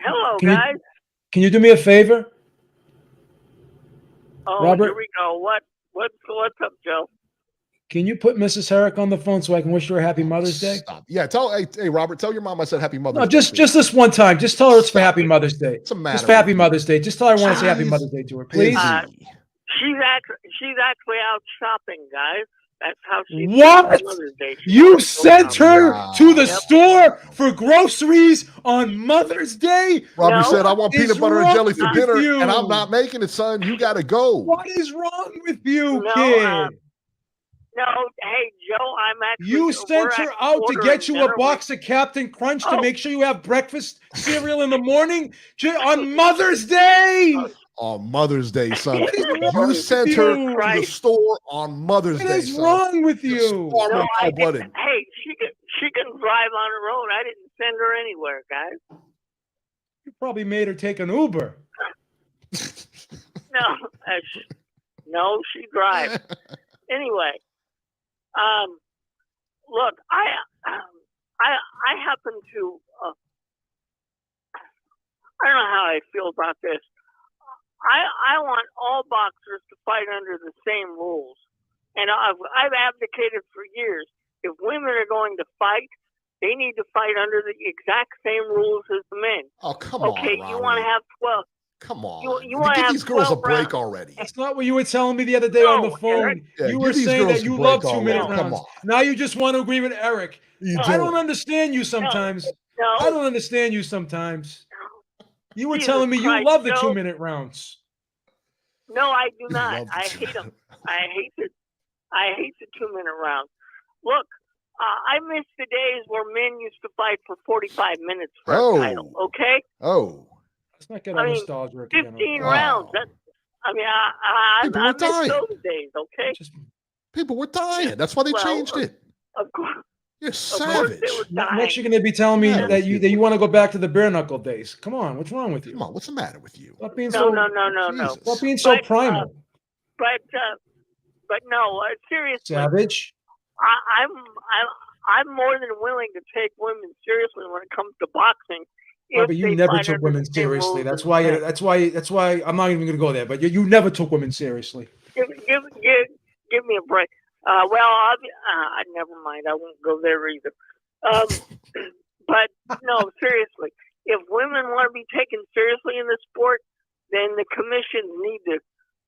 Hello, guys. Can you do me a favor? Oh, Robert? Here we go. What's up, Joe? Can you put Mrs. Herrick on the phone so I can wish her a happy Mother's Day? Stop. Yeah, hey, Robert, tell your mom I said happy Mother's Day. No, just this one time. Just tell her it's for happy Mother's Day. It's a matter. Just for happy Mother's Day. Just tell her I want to say happy Mother's Day to her, please. She's actually out shopping, guys. That's how she. What? Mother's Day. You sent her to the store for groceries on Mother's Day? Robbie said, I want peanut butter and jelly for dinner, and I'm not making it, son. You got to go. What is wrong with you, kid? No, hey, Joe, I'm actually. You sent her out to get you a box of Captain Crunch to make sure you have breakfast cereal in the morning on Mother's Day. On Mother's Day, son. You sent her to the store on Mother's Day. What is wrong with you? No, hey, she can drive on her own. I didn't send her anywhere, guys. You probably made her take an Uber. No, she drives. Anyway, look, I happen to. I don't know how I feel about this. I want all boxers to fight under the same rules. And I've advocated for years, if women are going to fight, they need to fight under the exact same rules as the men. Oh, come on, okay, Robert. you want to have 12. Come on. You want to have these girls a break rounds. already. That's not what you were telling me the other day on the phone. Yeah, you were saying that you love 2-minute rounds. Come on. Now you just want to agree with Eric. I don't understand you sometimes. No. I don't understand you sometimes. You were Jesus telling me you Christ, love the Joe. 2-minute rounds. No, I do You not. love the I hate 2-minute. them. I hate the 2-minute rounds. Look, I miss the days where men used to fight for 45 minutes for a title. Okay. Oh. Let's not get all nostalgic again. 15 Wow. rounds. I People were miss dying. those days. Okay. People were dying. That's why they changed it. Of course. You're Of savage. course they were dying. Next, you're going to be telling me Yeah, that you want to go back to the bare knuckle days. Come on, what's wrong with you? Come on, what's the matter with you? Stop being No. Stop being so primal. But no, seriously. Savage. I'm more than willing to take women seriously when it comes to boxing. But you never took women seriously. That's why I'm not even going to go there. But you never took women seriously. Give me a break. Never mind. I won't go there either. But no, seriously, if women want to be taken seriously in the sport, then the commissions need to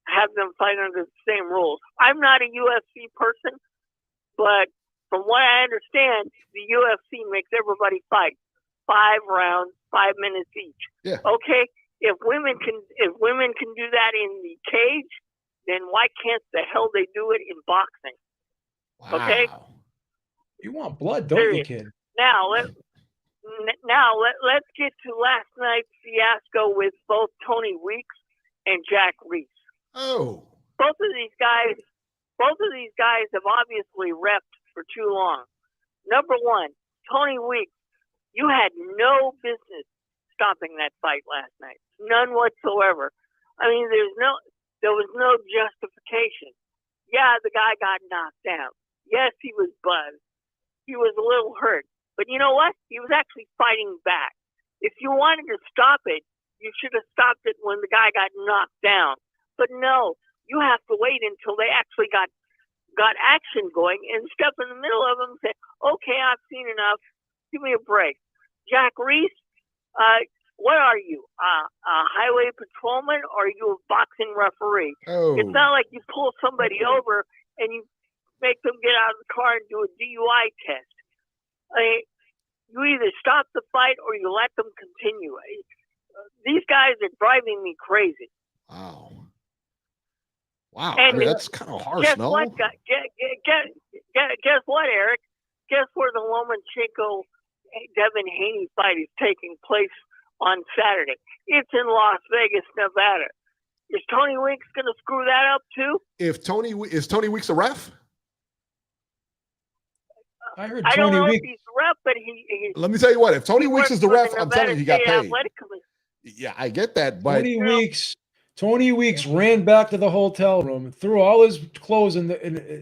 have them fight under the same rules. I'm not a UFC person, but from what I understand, the UFC makes everybody fight 5 rounds, 5 minutes each. Yeah. Okay. If women can do that in the cage, then why can't the hell they do it in boxing? Wow. Okay. You want blood, don't you, kid? Now let's get to last night's fiasco with both Tony Weeks and Jack Reese. Oh. Both of these guys have obviously repped for too long. Number one, Tony Weeks, you had no business stopping that fight last night. None whatsoever. I mean, there was no justification. Yeah, the guy got knocked down. Yes, he was buzzed. He was a little hurt. But you know what? He was actually fighting back. If you wanted to stop it, you should have stopped it when the guy got knocked down. But no, you have to wait until they actually got action going and step in the middle of them and say, okay, I've seen enough. Give me a break. Jack Reese, what are you? A highway patrolman or are you a boxing referee? Oh. It's not like you pull somebody over and you make them get out of the car and do a DUI test. I mean, you either stop the fight or you let them continue. These guys are driving me crazy. Wow. Wow. And that's kind of harsh, guess no? what, guess what, Eric? Guess where the Lomachenko Devin Haney fight is taking place on Saturday? It's in Las Vegas, Nevada. Is Tony Weeks going to screw that up too? Is Tony Weeks a ref? I heard I don't Tony know Weeks. if he's a rep, but he Let me tell you what. If Tony Weeks is the ref, I'm telling you, he got paid. Athletic Commission. Yeah, I get that, but Tony Weeks ran back to the hotel room, threw all his clothes in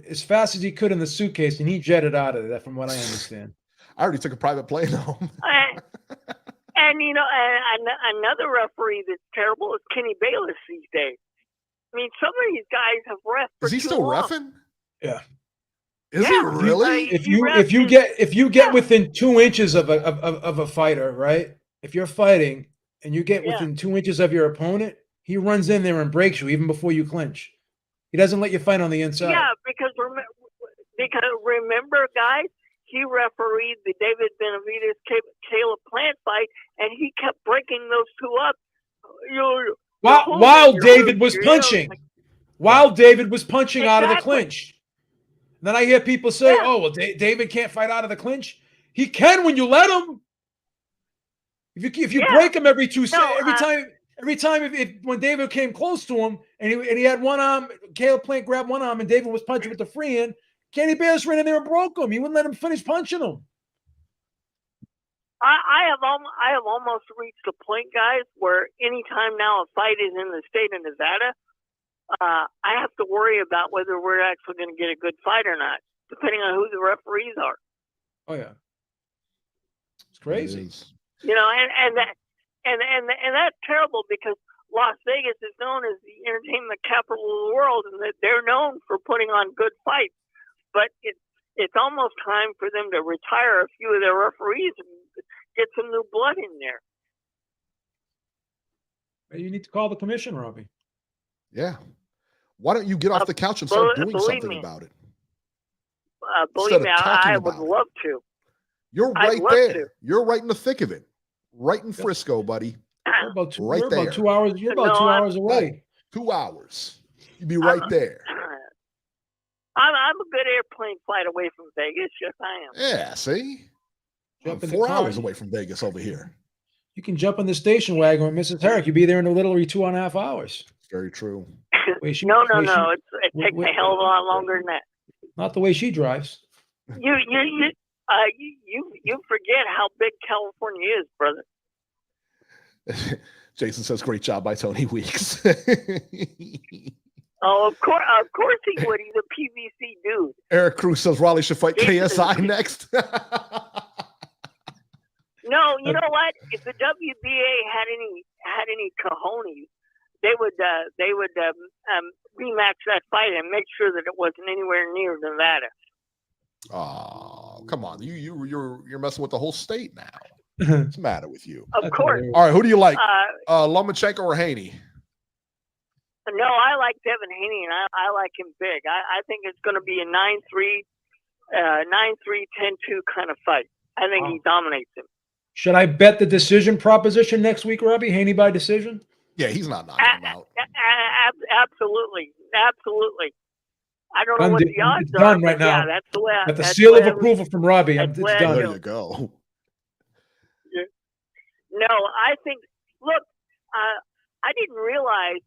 as fast as he could in the suitcase, and he jetted out of there, from what I understand. I already took a private plane home. And another referee that's terrible is Kenny Bayless these days. I mean, some of these guys have ref for Is he too still long. reffing? Yeah. Is he really? If you get within 2 inches of a fighter, right? If you're fighting and you get within 2 inches of your opponent, he runs in there and breaks you even before you clinch. He doesn't let you fight on the inside. Yeah, because remember, guys, he refereed the David Benavidez Caleb Plant fight, and he kept breaking those two up. While David was punching. While David was punching out of the clinch. And then I hear people say, "Oh, well, David can't fight out of the clinch." He can when you let him. If you break him every time when David came close to him and he had one arm, Caleb Plant grabbed one arm and David was punching with the free hand. Kenny Bayless ran in there and broke him. He wouldn't let him finish punching him. I have almost reached a point, guys, where anytime now a fight is in the state of Nevada, I have to worry about whether we're actually going to get a good fight or not, depending on who the referees are. Oh yeah, it's crazy. You know, and that's terrible because Las Vegas is known as the entertainment capital of the world, and that they're known for putting on good fights. But it's almost time for them to retire a few of their referees and get some new blood in there. You need to call the commission, Robbie. Yeah. Why don't you get off the couch and start doing something about it? Believe me, I would love to. You're I'd right love there. to. You're right in the thick of it. Right in Frisco, buddy. You're about two, Right you're about there. 2 hours. You're about No, 2 I'm- hours away. 2 hours. You'd be right there. I'm a good airplane flight away from Vegas. Yes, I am. Yeah, see? I'm Jump in the 4 car. hours away from Vegas over here. You can jump on the station wagon with Mrs. Herrick. You'll be there in literally 2.5 hours. Very true. Way she- No. way she- It takes a hell of a lot longer than that. Not the way she drives. You forget how big California is, brother. Jason says, great job by Tony Weeks. Oh, of course he would. He's a PVC dude. Eric Cruz says Raleigh should fight Jason- KSI next. No, you know what? If the WBA had any cojones, they would rematch that fight and make sure that it wasn't anywhere near Nevada. Oh, come on. You're messing with the whole state now. What's the matter with you? Of course. All right, who do you like? Lomachenko or Haney? No, I like Devin Haney, and I like him big. I think it's going to be a 9-3, 10-2 kind of fight. I think he dominates him. Should I bet the decision proposition next week, Robbie? Haney by decision? Yeah, he's not knocking him out. Absolutely. I don't know Done, what the odds it's are. done right but yeah, now. that's the way. Got the that's seal the of way approval from Robbie. It's that's done. There you go. No, I think. Look, I didn't realize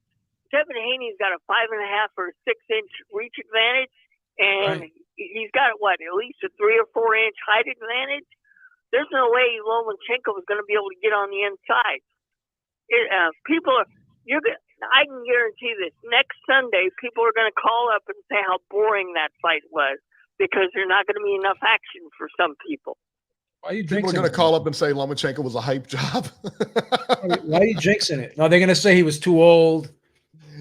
Devin Haney's got a 5.5 or 6 inch reach advantage, and Right. he's got at least a 3 or 4 inch height advantage. There's no way Lomachenko is going to be able to get on the inside. I can guarantee this. Next Sunday, people are going to call up and say how boring that fight was because there's not going to be enough action for some people. Why are you People are jinxing going to it? call up and say Lomachenko was a hype job. Why are you jinxing it? No, they're going to say he was too old.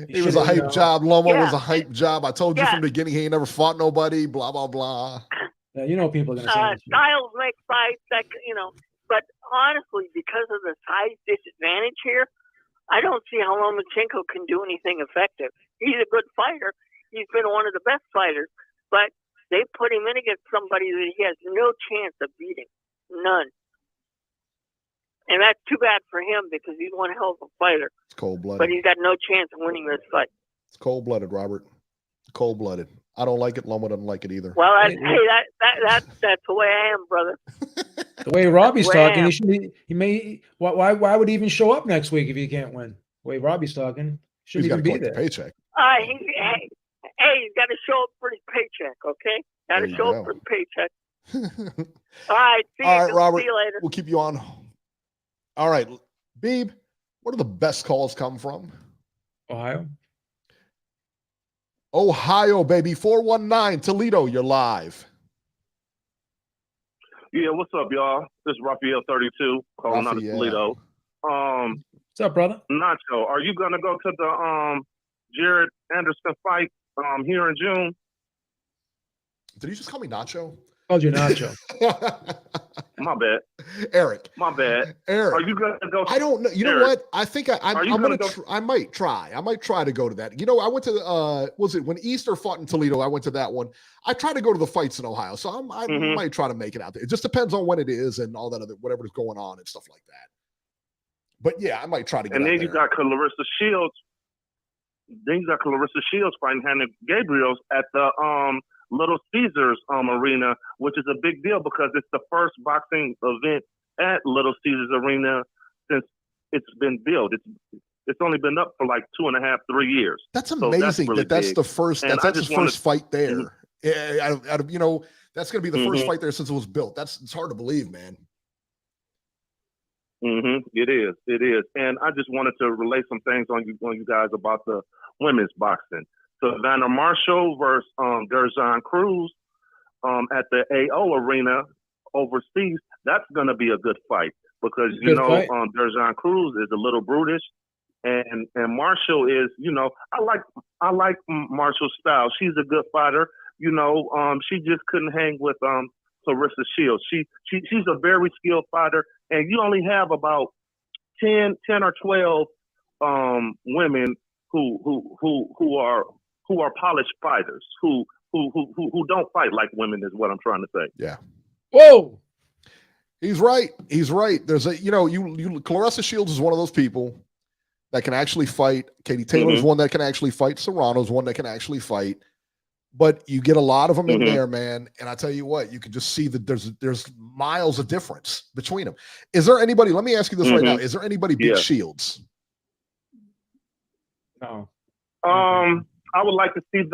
He was a hype job. Loma Yeah. was a hype job. I told you Yeah. from the beginning he ain't never fought nobody. Blah blah blah. Yeah, you know people are going to say that. Styles make fights, but honestly, because of the size disadvantage here, I don't see how Lomachenko can do anything effective. He's a good fighter. He's been one of the best fighters, but they put him in against somebody that he has no chance of beating. None. And that's too bad for him because he's one hell of a fighter, It's cold but blooded. he's got no chance of winning this fight. It's cold blooded, Robert. Cold blooded. I don't like it. Loma doesn't like it either. Well, Hey, that's the way I am, brother. The way Robbie's Well, talking, he may. Why would he even show up next week if he can't win? The way Robbie's talking, shouldn't He's got even to be collect the there. paycheck. He's got to show up for his paycheck, okay? Got There to you show go. up for his paycheck. All right, All right, Robert. See you later. We'll keep you on. All right, Beeb, where do the best calls come from? Ohio, baby. 419 Toledo, you're live. Yeah, what's up, y'all? This is Raphael 32 calling out of Raphael. Toledo. What's up, brother? Nacho, are you gonna go to the Jared Anderson fight here in June? Did you just call me Nacho? Called you Nacho. My bad. Eric. My bad. Eric. Are you gonna go? I don't know. You know Eric, what? I think I'm are you gonna. gonna go- I might try. I might try to go to that. You know, I went to was it when Easter fought in Toledo? I went to that one. I try to go to the fights in Ohio, so I Mhm. might try to make it out there. It just depends on when it is and all that other whatever's going on and stuff like that. But yeah, I might try to get. And out then there. you got Clarissa Shields. Then you got Clarissa Shields fighting Hannah Gabriels at the Little Caesars arena, which is a big deal because it's the first boxing event at Little Caesars Arena since it's been built. It's only been up for like 2.5, 3 years. That's So amazing really that's big. the first. And That's I his just wanted- first fight there. Yeah, out of, that's going to be the first Mhm. fight there since it was built. It's hard to believe, man. It is. And I just wanted to relay some things on you guys about the women's boxing. Savannah Marshall versus Derzan Cruz at the AO Arena overseas. That's going to be a good fight because Good fight. Derzan Cruz is a little brutish, and Marshall is I like Marshall's style. She's a good fighter. She just couldn't hang with Clarissa Shields. She's a very skilled fighter, and you only have about 10 or 12 women who are polished fighters who don't fight like women is what I'm trying to say. Yeah. Whoa! He's right. He's right. There's a, Clarissa Shields is one of those people that can actually fight. Katie Taylor's one that can actually fight. Serrano's one that can actually fight. But you get a lot of them in there, man. And I tell you what, you can just see that there's miles of difference between them. Is there anybody, let me ask you this right now. Is there anybody beat Shields? No. I would like to see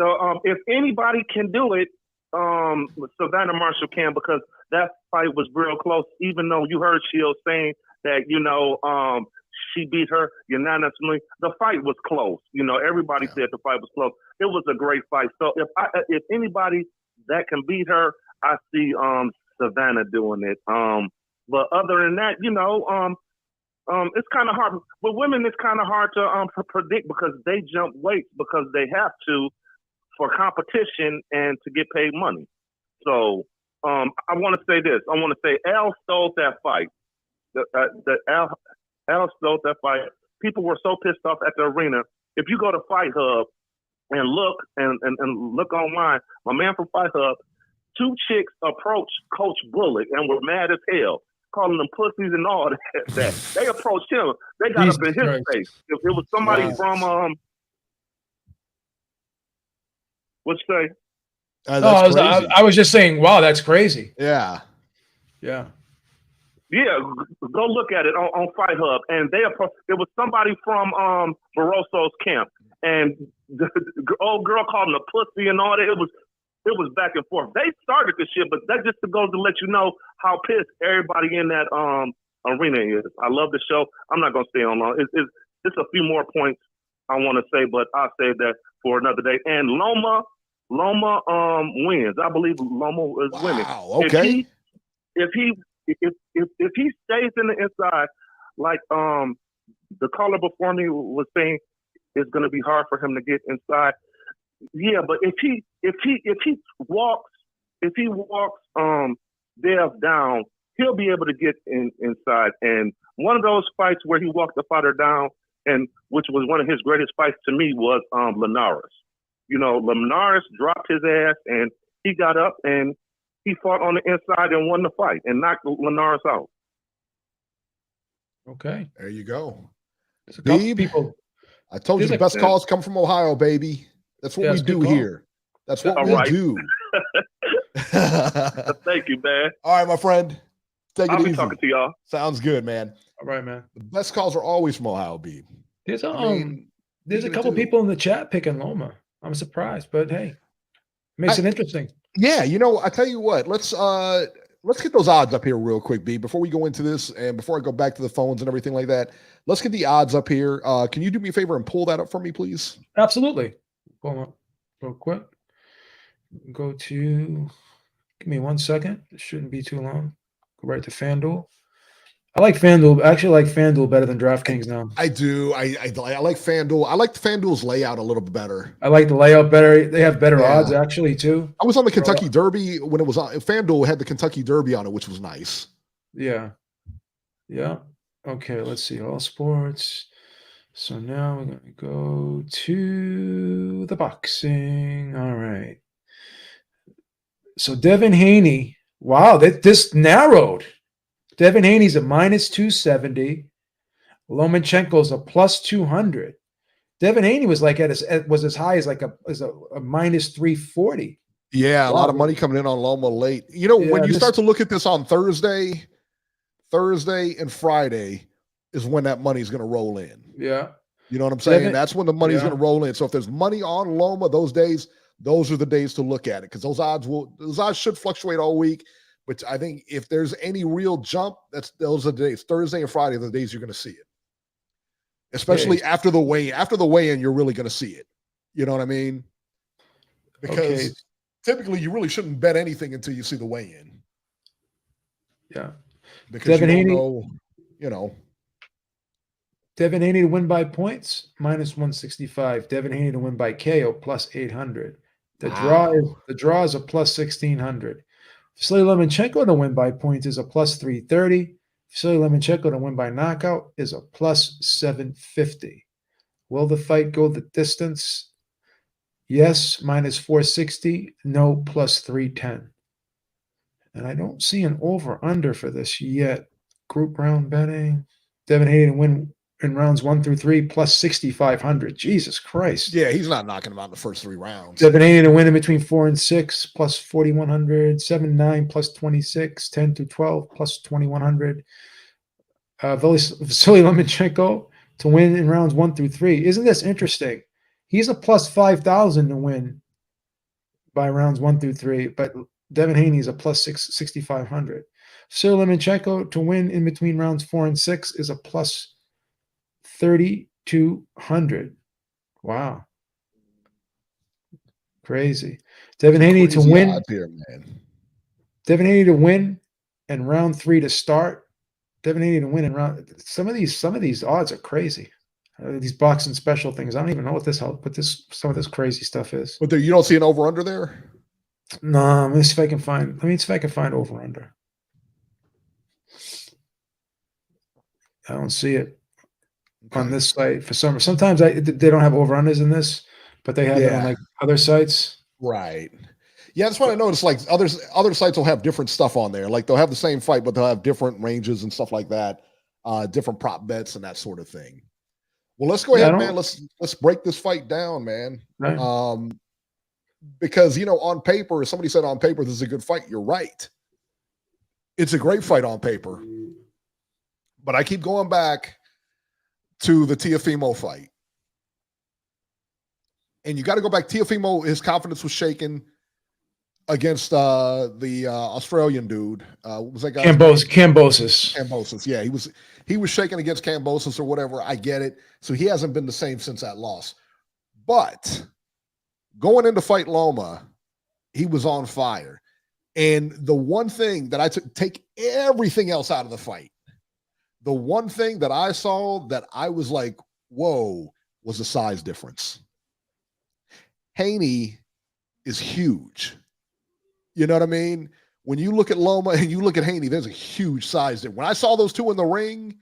if anybody can do it, Savannah Marshall can, because that fight was real close, even though you heard Shields saying that, she beat her unanimously. The fight was close. Everybody said the fight was close. It was a great fight. So if anybody that can beat her, I see Savannah doing it. But other than that, it's kind of hard. With women, it's kind of hard to predict because they jump weights because they have to for competition and to get paid money. So I want to say this. I want to say Al stole that fight. Al stole that fight. People were so pissed off at the arena. If you go to Fight Hub and look and look online, my man from Fight Hub, 2 chicks approached Coach Bullock and were mad as hell, calling them pussies and all that. They approached him. They got up in his face. It was somebody from what'd you say? I was just saying, wow, that's crazy. Yeah. Yeah, go look at it on Fight Hub, and it was somebody from Barasso's camp, and the old girl called him a pussy and all that. It was back and forth. They started the shit, but that just goes to let you know how pissed everybody in that arena is. I love the show. I'm not gonna stay on long. It's a few more points I want to say, but I'll save that for another day. And Loma wins. I believe Loma is winning. Okay. If he stays in the inside, like the caller before me was saying, it's going to be hard for him to get inside. Yeah, but if he walks Dev down, he'll be able to get inside. And one of those fights where he walked the fighter down, and which was one of his greatest fights to me, was Linares. Linares dropped his ass, and he got up and he fought on the inside and won the fight and knocked Linares out. Okay. There you go. There's a couple Beeb, people. I told you the best calls come from Ohio, baby. That's what we do here. That's what we do. Thank you, man. All right, my friend. Take it I'll be easy. talking to y'all. Sounds good, man. All right, man. The best calls are always from Ohio, Beeb. There's a couple people in the chat picking Loma. I'm surprised, but hey, makes it interesting. Yeah, I tell you what, let's get those odds up here real quick, B, before we go into this and before I go back to the phones and everything like that. Let's get the odds up here. Can you do me a favor and pull that up for me, please? Absolutely. Hold on real quick. Give me 1 second. It shouldn't be too long. Go right to FanDuel. I like FanDuel. I actually like FanDuel better than DraftKings now. I do. I like FanDuel. I like FanDuel's layout a little bit better. I like the layout better. They have better odds, actually, too. I was on the Kentucky Derby when it was on. FanDuel had the Kentucky Derby on it, which was nice. Yeah. Yeah. Okay, let's see. All sports. So now we're going to go to the boxing. All right. So Devin Haney. Wow, this narrowed. Devin Haney's a -270. Lomachenko's a +200. Devin Haney was like was as high as like a -340. Yeah, a lot of money coming in on Loma late. When you start to look at this on Thursday and Friday is when that money's going to roll in. Yeah. You know what I'm saying? That's when the money's going to roll in. So if there's money on Loma those days, those are the days to look at it because those odds should fluctuate all week. But I think if there's any real jump, those are the days. Thursday and Friday are the days you're going to see it. Especially after the weigh-in. After the weigh-in, you're really going to see it. You know what I mean? Because typically you really shouldn't bet anything until you see the weigh-in. Yeah. Because Devin Haney, Devin Haney to win by points, -165. Devin Haney to win by KO, +800. The draw is a +1600. Vasiliy Lomachenko to win by points is a +330. Vasiliy Lomachenko to win by knockout is a +750. Will the fight go the distance? Yes, -460. No, +310. And I don't see an over-under for this yet. Group round betting. Devin Haney to win in rounds 1 through 3 plus 6,500. Jesus Christ. Yeah, he's not knocking him out in the first 3 rounds. Devin Haney to win in between 4 and 6 plus 4,100. 7-9 plus 26. 10 through 12 plus 2,100. Vasiliy Lomachenko to win in rounds 1 through 3. Isn't this interesting? He's a plus 5,000 to win by rounds 1 through 3, but Devin Haney is a plus 6,500. Vasiliy Lomachenko to win in between rounds 4 and 6 is a plus 3,200. Wow. Crazy. Devin Haney to win. Here, man. Devin Haney to win and round 3 to start. Devin Haney to win in round. Some of these odds are crazy. These boxing special things. I don't even know what some of this crazy stuff is. But you don't see an over under there? No, let me see if I can find over under. I don't see it on this site for some. Sometimes they don't have over unders in this, but they have it on like other sites. Right. Yeah, that's what I noticed. Like other sites will have different stuff on there. Like they'll have the same fight, but they'll have different ranges and stuff like that, different prop bets and that sort of thing. Well, let's go ahead, man. Let's break this fight down, man. Right. Because on paper, somebody said on paper this is a good fight. You're right. It's a great fight on paper. But I keep going back to the Teofimo fight. And you got to go back. Teofimo, his confidence was shaken against the Australian dude. What was that guy? Kambosos. Yeah, he was shaken against Kambosos or whatever. I get it. So he hasn't been the same since that loss. But going into fight Loma, he was on fire. And the one thing that I take everything else out of the fight, the one thing that I saw that I was like, whoa, was the size difference. Haney is huge. You know what I mean? When you look at Loma and you look at Haney, there's a huge size difference. When I saw those two in the ring,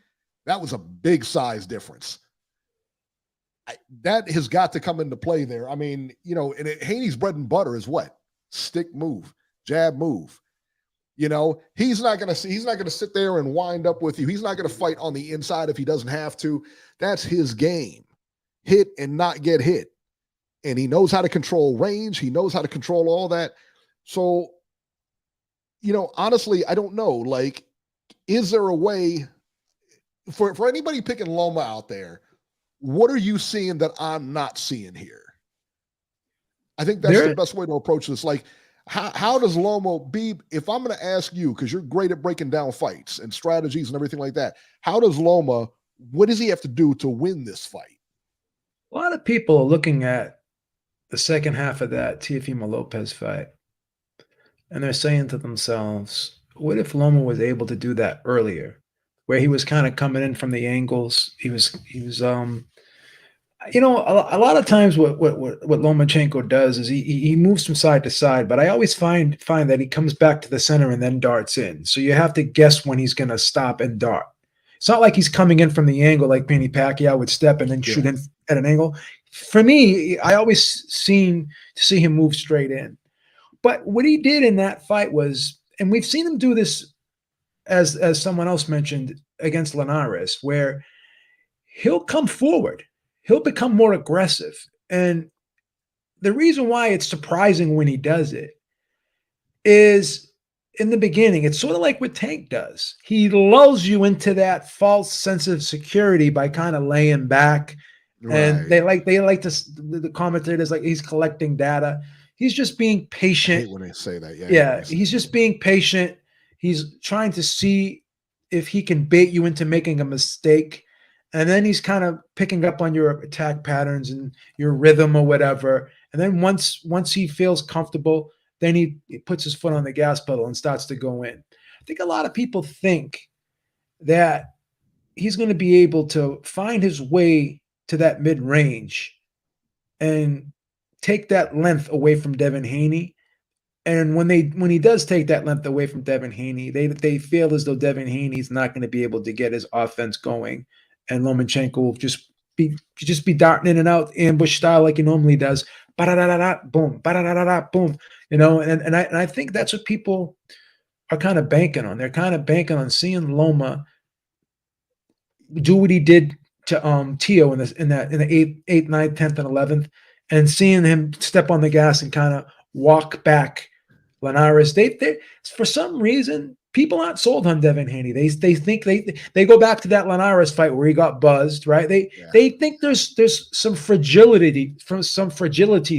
that was a big size difference. That has got to come into play there. I mean, and Haney's bread and butter is what? Stick move, jab move. He's not gonna sit there and wind up with you. He's not gonna fight on the inside if he doesn't have to. That's his game. Hit and not get hit. And he knows how to control range. He knows how to control all that. So, honestly, I don't know. Like, is there a way for anybody picking Loma out there? What are you seeing that I'm not seeing here? I think that's the best way to approach this. Like, how does Loma be? If I'm going to ask you, because you're great at breaking down fights and strategies and everything like that, how does Loma, what does he have to do to win this fight? A lot of people are looking at the second half of that Teofimo Lopez fight, and they're saying to themselves, what if Loma was able to do that earlier, where he was kind of coming in from the angles? He was a lot of times what Lomachenko does is he moves from side to side, but I always find that he comes back to the center and then darts in. So you have to guess when he's going to stop and dart. It's not like he's coming in from the angle like Manny Pacquiao would step and then shoot in at an angle. For me, I always seem to see him move straight in. But what he did in that fight was, and we've seen him do this as someone else mentioned against Linares, where he'll come forward. He'll become more aggressive. And the reason why it's surprising when he does it is in the beginning, it's sort of like what Tank does. He lulls you into that false sense of security by kind of laying back. Right. And they like the commentators, like he's collecting data. He's just being patient. I hate when they say that. Yeah. He's just being patient. He's trying to see if he can bait you into making a mistake. And then he's kind of picking up on your attack patterns and your rhythm or whatever. And then once he feels comfortable, then he puts his foot on the gas pedal and starts to go in. I think a lot of people think that he's going to be able to find his way to that mid-range and take that length away from Devin Haney. And when he does take that length away from Devin Haney, they feel as though Devin Haney's not going to be able to get his offense going. And Lomachenko will just be darting in and out, ambush style like he normally does. Ba-da-da-da-da, boom, ba-da-da-da-da, boom. And I think that's what people are kind of banking on. They're kind of banking on seeing Loma do what he did to Tio in the 8th, 9th, 10th, and 11th, and seeing him step on the gas and kind of walk back Linares. They for some reason people aren't sold on Devin Haney. They think they go back to that Linares fight where he got buzzed, right? They think there's some fragility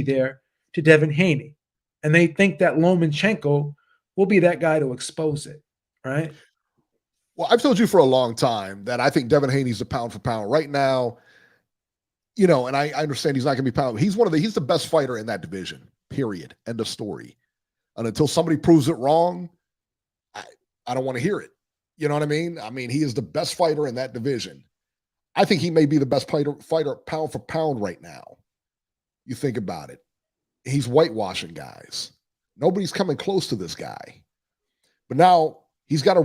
there to Devin Haney, and they think that Lomachenko will be that guy to expose it, right? Well, I've told you for a long time that I think Devin Haney's a pound for pound right now. You know, and I understand he's not going to be pound. He's the best fighter in that division. Period. End of story. And until somebody proves it wrong, I don't want to hear it. You know what I mean? I mean, he is the best fighter in that division. I think he may be the best fighter pound for pound right now. You think about it. He's whitewashing guys. Nobody's coming close to this guy. But now he's got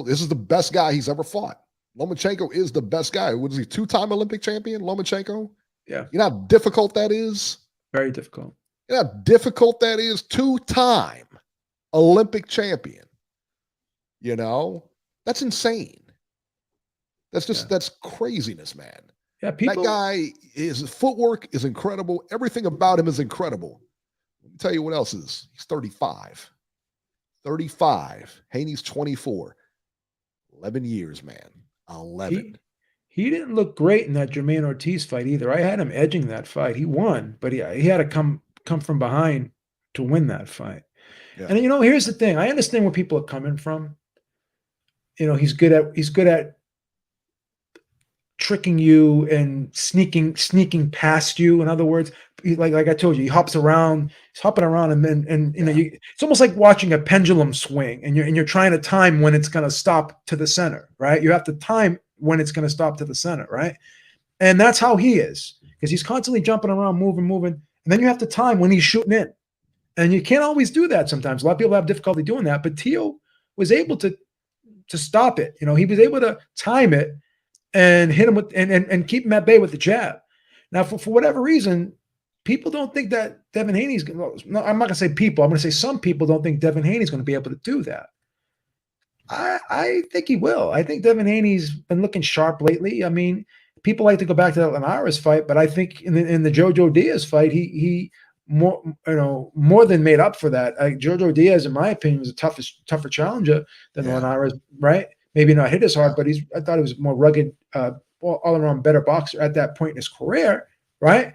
this is the best guy he's ever fought. Lomachenko is the best guy. What is he, 2-time Olympic champion, Lomachenko? Yeah. You know how difficult that is? Very difficult. You know how difficult that is? 2-time Olympic champion. You know? That's insane. That's craziness, man. Yeah, people. That guy, his footwork is incredible. Everything about him is incredible. Let me tell you what else is. He's 35. 35. Haney's 24. 11 years, man. 11. He didn't look great in that Jermaine Ortiz fight either. I had him edging that fight. He won, but he had to come from behind to win that fight. Yeah. And here's the thing. I understand where people are coming from. He's good at tricking you and sneaking past you. In other words, like I told you, he's hopping around, and it's almost like watching a pendulum swing, and you're trying to time when it's going to stop to the center, right? You have to time when it's going to stop to the center, right? And that's how he is, because he's constantly jumping around, moving, and then you have to time when he's shooting in, and you can't always do that. Sometimes a lot of people have difficulty doing that, but Tio was able to stop it. He was able to time it and hit him with and keep him at bay with the jab. Now, for whatever reason, people don't think that Devin Haney's going to. No, I'm not going to say people. I'm going to say some people don't think Devin Haney's going to be able to do that. I think he will. I think Devin Haney's been looking sharp lately. I mean, people like to go back to that Linares fight, but I think in the Jojo Diaz fight, he more than made up for that. Jojo Diaz, in my opinion, was a tougher challenger than Linares, right? Maybe not hit as hard, but I thought he was more rugged, all around better boxer at that point in his career, right?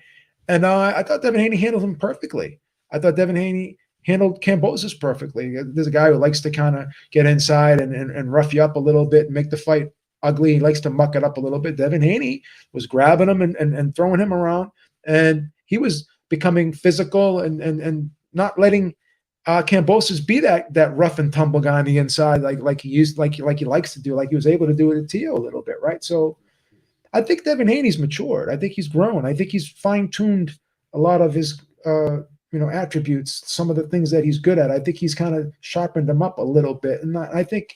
And I thought Devin Haney handled him perfectly. I thought Devin Haney handled Kambosos perfectly. There's a guy who likes to kind of get inside and rough you up a little bit and make the fight ugly. He likes to muck it up a little bit. Devin Haney was grabbing him and throwing him around, and he was becoming physical and not letting Kambosos be that rough and tumble guy on the inside like he likes to do, like he was able to do it at Tio a little bit, right? So I think Devin Haney's matured. I think he's grown. I think he's fine-tuned a lot of his attributes, some of the things that he's good at. I think he's kind of sharpened them up a little bit. And I think,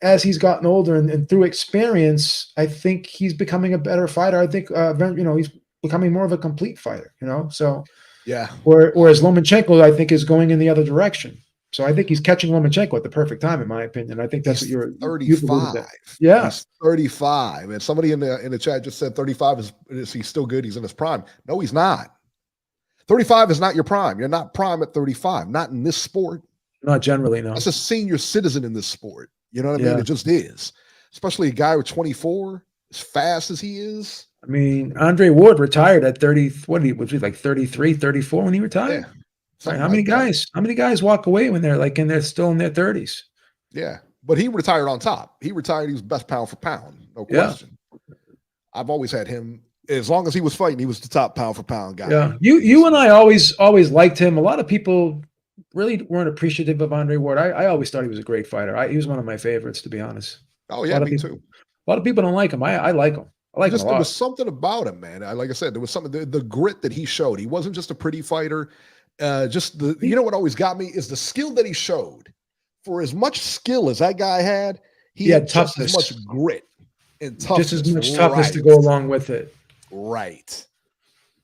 as he's gotten older and through experience, I think he's becoming a better fighter. I think, he's becoming more of a complete fighter, So, yeah. Whereas Lomachenko, I think, is going in the other direction. So I think he's catching Lomachenko at the perfect time, in my opinion. I think that's what you're 35. Yeah, he's 35. And somebody in the chat just said 35 is he still good? He's in his prime. No, he's not. 35 is not your prime. You're not prime at 35. Not in this sport. Not generally, no. That's a senior citizen in this sport. You know what I mean? It just is. Especially a guy with 24, as fast as he is. I mean, Andre Ward retired at 30. Was he like 33, 34 when he retired? Yeah. Right. How many guys walk away when they're still in their 30s? Yeah. But he retired on top. He retired. He was best pound for pound. No question. Yeah. I've always had him. As long as he was fighting, he was the top pound for pound guy. Yeah. You and I always liked him. A lot of people really weren't appreciative of Andre Ward. I always thought he was a great fighter. He was one of my favorites, to be honest. Oh, yeah, me too. A lot of people don't like him. I like him. I like him a lot. There was something about him, man. Like I said, there was something, the grit that he showed. He wasn't just a pretty fighter. What always got me is the skill that he showed. For as much skill as that guy had, he had just as much grit and toughness. Just as much toughness to go along with it. Right.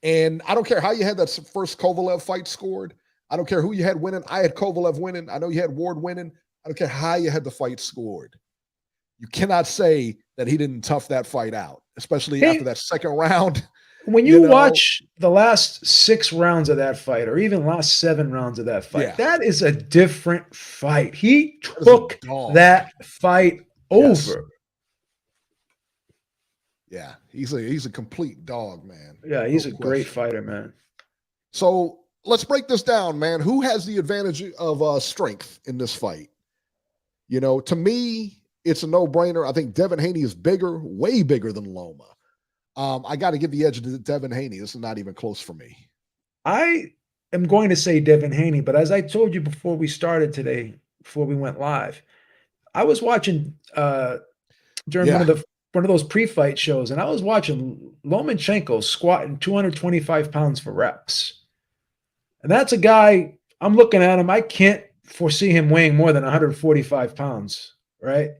And I don't care how you had that first Kovalev fight scored. I don't care who you had winning. I had Kovalev winning. I know you had Ward winning. I don't care how you had the fight scored. You cannot say that he didn't tough that fight out, especially after that second round. When you watch the last 6 rounds of that fight, or even last 7 rounds of that fight, that is a different fight. He took that fight over. Yeah, he's a complete dog, man. Yeah, he's a great fighter, man. So let's break this down, man. Who has the advantage of strength in this fight? You know, to me, it's a no-brainer. I think Devin Haney is bigger, way bigger than Loma. I got to give the edge to Devin Haney. This is not even close for me. I am going to say Devin Haney, but as I told you before we started today, before we went live, I was watching during one of those pre-fight shows, and I was watching Lomachenko squatting 225 pounds for reps. And that's a guy, I'm looking at him, I can't foresee him weighing more than 145 pounds, right?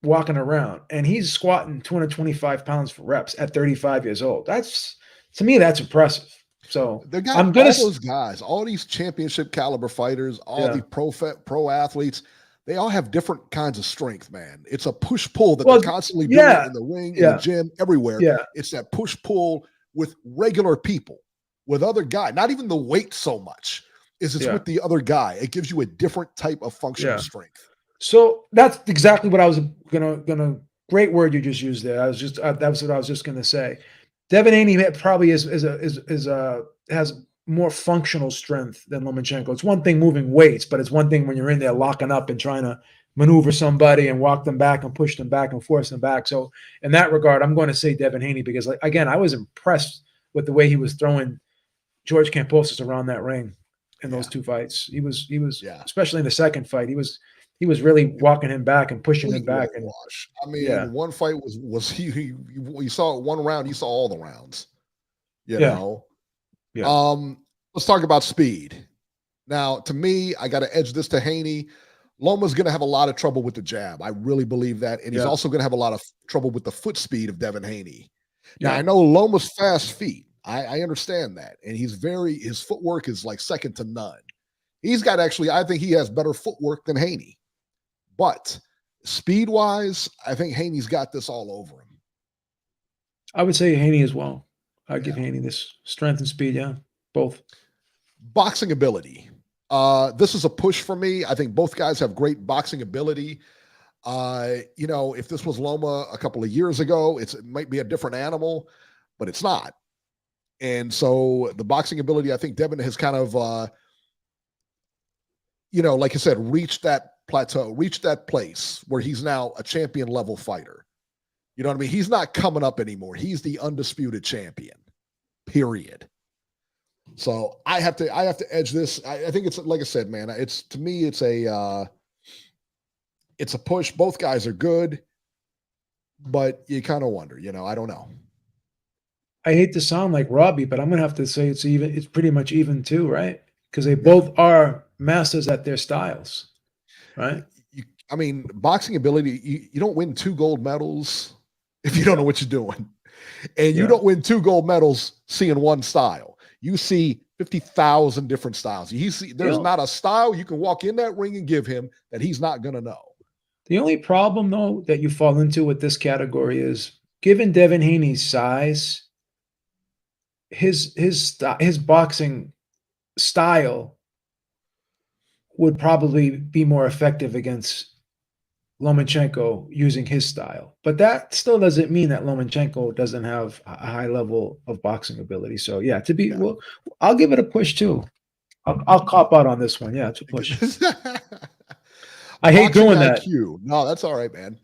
Walking around, and he's squatting 225 pounds for reps at 35 years old. To me, that's impressive. So I'm gonna all those guys, all these championship caliber fighters, all the pro athletes, they all have different kinds of strength, man. It's a push-pull that they're constantly doing in the ring, in the gym, everywhere. Yeah. It's that push-pull with regular people, with other guys, not even the weight so much. It's with the other guy. It gives you a different type of functional strength. So that's exactly what I was gonna great word you just used there. That's what I was just gonna say. Devin Haney probably has more functional strength than Lomachenko. It's one thing moving weights, but it's one thing when you're in there locking up and trying to maneuver somebody and walk them back and push them back and force them back. So in that regard, I'm going to say Devin Haney because, again, I was impressed with the way he was throwing George Kambosos around that ring in those 2 fights. He was especially in the second fight, he was really walking him back and pushing him back. And I mean, one fight was you saw it one round, you saw all the rounds. You know. Yeah. Let's talk about speed. Now, to me, I got to edge this to Haney. Loma's going to have a lot of trouble with the jab. I really believe that. And he's also going to have a lot of trouble with the foot speed of Devin Haney. Now, I know Loma's fast feet. I understand that. And his footwork is like second to none. I think he has better footwork than Haney. But speed-wise, I think Haney's got this all over him. I would say Haney as well. I'd give Haney this strength and speed, both. Boxing ability. This is a push for me. I think both guys have great boxing ability. If this was Loma a couple of years ago, it might be a different animal, but it's not. And so the boxing ability, I think Devin has kind of, like I said, reached that plateau, reached that place where he's now a champion level fighter. You know what I mean? He's not coming up anymore. He's the undisputed champion, period. So I have to edge this. I think it's, like I said, man, to me, it's a push. Both guys are good, but you kind of wonder, I don't know. I hate to sound like Robbie, but I'm going to have to say it's pretty much even too, right? Because they both are masters at their styles, right? Boxing ability, you don't win 2 gold medals if you don't know what you're doing. And you don't win 2 gold medals seeing one style. You see 50,000 different styles. There's not a style you can walk in that ring and give him that he's not going to know. The only problem, though, that you fall into with this category is, given Devin Haney's size, his boxing style would probably be more effective against Lomachenko using his style. But that still doesn't mean that Lomachenko doesn't have a high level of boxing ability. So, well, I'll give it a push, too. I'll cop out on this one. Yeah, it's a push. I hate doing that. IQ. No, that's all right, man.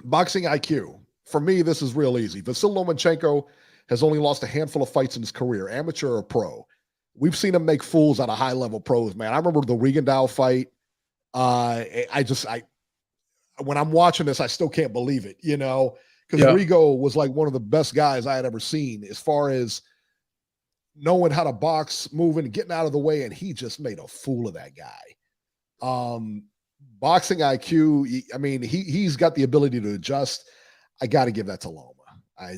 Boxing IQ. For me, this is real easy. Vasiliy Lomachenko has only lost a handful of fights in his career, amateur or pro. We've seen him make fools out of high-level pros, man. I remember the Rigondeaux fight. When I'm watching this, I still can't believe it, because Rigo was like one of the best guys I had ever seen as far as knowing how to box, moving, getting out of the way, and he just made a fool of that guy. Boxing IQ, he's got the ability to adjust. I got to give that to Loma.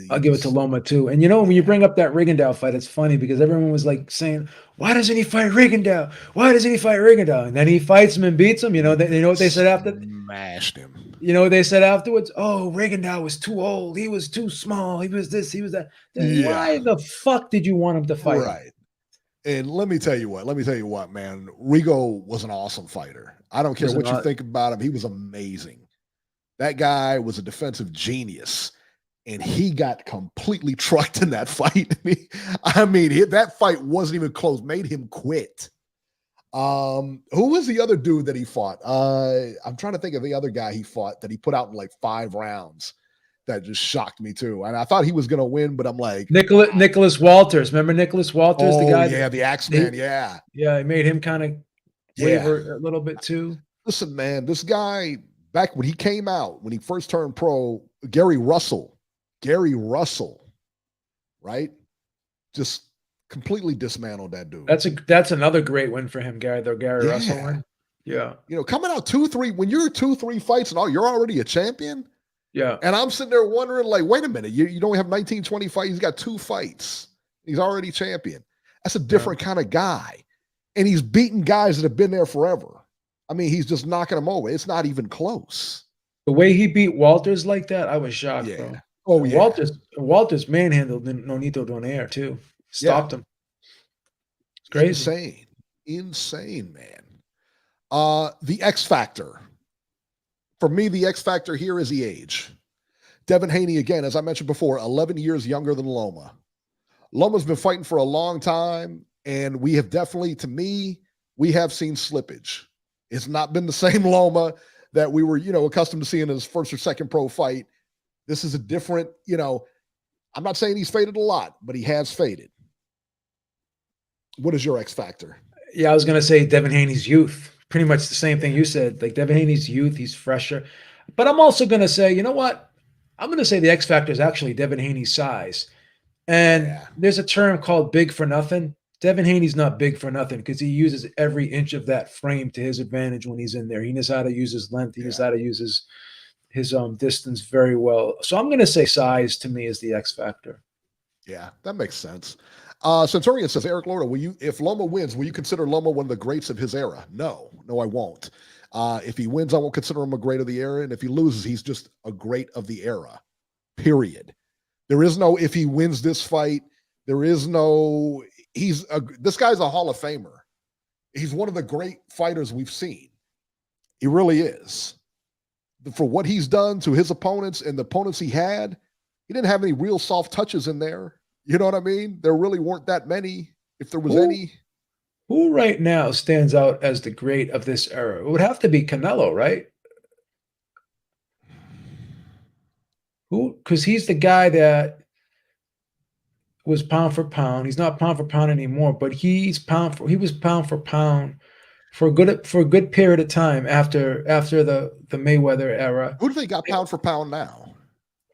I'll give it to Loma too. And when you bring up that Rigondeaux fight, it's funny because everyone was like saying, "Why doesn't he fight Rigondeaux? Why doesn't he fight Rigondeaux?" And then he fights him and beats him. You know what they said after? Smashed him. You know what they said afterwards? Oh, Rigondeaux was too old. He was too small. He was this. He was that. Then why the fuck did you want him to fight? Right. And let me tell you what, man. Rigo was an awesome fighter. I don't care what you think about him. He was amazing. That guy was a defensive genius. And he got completely trucked in that fight. I mean, that fight wasn't even close. Made him quit. Who was the other dude that he fought? I'm trying to think of the other guy he fought that he put out in like 5 rounds. That just shocked me too. And I thought he was going to win, but I'm like Nicholas Walters. Remember Nicholas Walters, the guy? Yeah, the Axeman. Yeah, it made him kind of waver a little bit too. Listen, man, this guy back when he came out, when he first turned pro, Gary Russell, right? Just completely dismantled that dude. That's another great win for him, Gary Russell win. Yeah. Coming out 2-3, when you're 2-3 fights and you're already a champion. Yeah. And I'm sitting there wondering, like, wait a minute, you don't have 19, 20 fights. He's got 2 fights. He's already champion. That's a different kind of guy. And he's beating guys that have been there forever. I mean, he's just knocking them over. It's not even close. The way he beat Walters like that, I was shocked, bro. Oh, yeah. Walters manhandled Nonito Donaire too. Stopped him. It's crazy. Insane, man. The X factor. For me, the X factor here is the age. Devin Haney, again, as I mentioned before, 11 years younger than Loma. Loma's been fighting for a long time, and we have definitely, to me, we have seen slippage. It's not been the same Loma that we were, accustomed to seeing in his first or second pro fight. This is a different, I'm not saying he's faded a lot, but he has faded. What is your X factor? Yeah, I was going to say Devin Haney's youth. Pretty much the same thing you said. Like Devin Haney's youth, he's fresher. But I'm also going to say, you know what? I'm going to say the X factor is actually Devin Haney's size. And there's a term called big for nothing. Devin Haney's not big for nothing because he uses every inch of that frame to his advantage when he's in there. He knows how to use his length. He knows how to use his distance very well. So I'm going to say size to me is the X factor. Yeah, that makes sense. Centurion says, Eric Lorda, if Loma wins, will you consider Loma one of the greats of his era? No, I won't. If he wins, I won't consider him a great of the era. And if he loses, he's just a great of the era, period. There is no, if he wins this fight, there is no, this guy's a Hall of Famer. He's one of the great fighters we've seen. He really is. For what he's done to his opponents and the opponents he had, he didn't have any real soft touches in there. You know what I mean? There really weren't that many, if there was any. Who right now stands out as the great of this era? It would have to be Canelo, right? Who? Because he's the guy that was pound for pound. He's not pound for pound anymore, but he was pound for pound for a good period of time after the Mayweather era. Who do they got pound for pound now?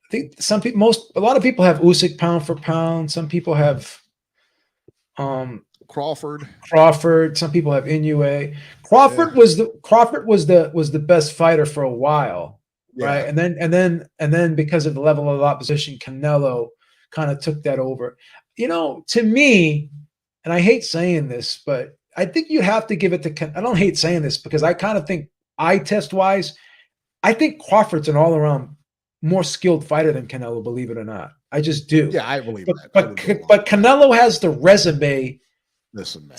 I think a lot of people have Usyk pound for pound. Some people have Crawford. Some people have Inoue. Crawford was the best fighter for a while, right? And then because of the level of opposition, Canelo kind of took that over. To me, and I hate saying this, but I think you have to give it to. I don't hate saying this because I kind of think eye test wise, I think Crawford's an all around more skilled fighter than Canelo, believe it or not. I just do. Yeah, I believe that. But Canelo has the resume. Listen, man.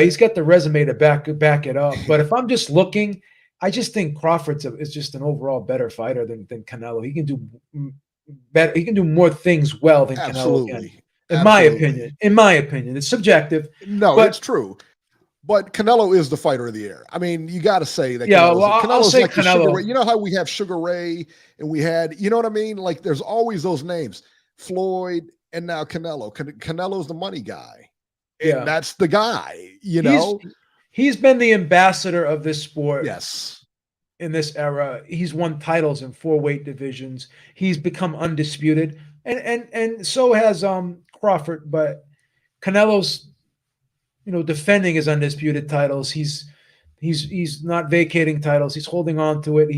He's got the resume to back it up. But if I'm just looking, I just think Crawford is just an overall better fighter than Canelo. He can do better. He can do more things well than Canelo can. In my opinion, it's subjective. No, it's true. But Canelo is the fighter of the year. I mean, you got to say that. Yeah, I'll say like Canelo. You know how we have Sugar Ray and we had, you know what I mean? Like there's always those names, Floyd and now Canelo. Canelo's the money guy. And that's the guy, He's been the ambassador of this sport. Yes. In this era, he's won titles in 4 weight divisions. He's become undisputed. And so has Crawford, but Canelo's defending his undisputed titles. He's not vacating titles. He's holding on to it.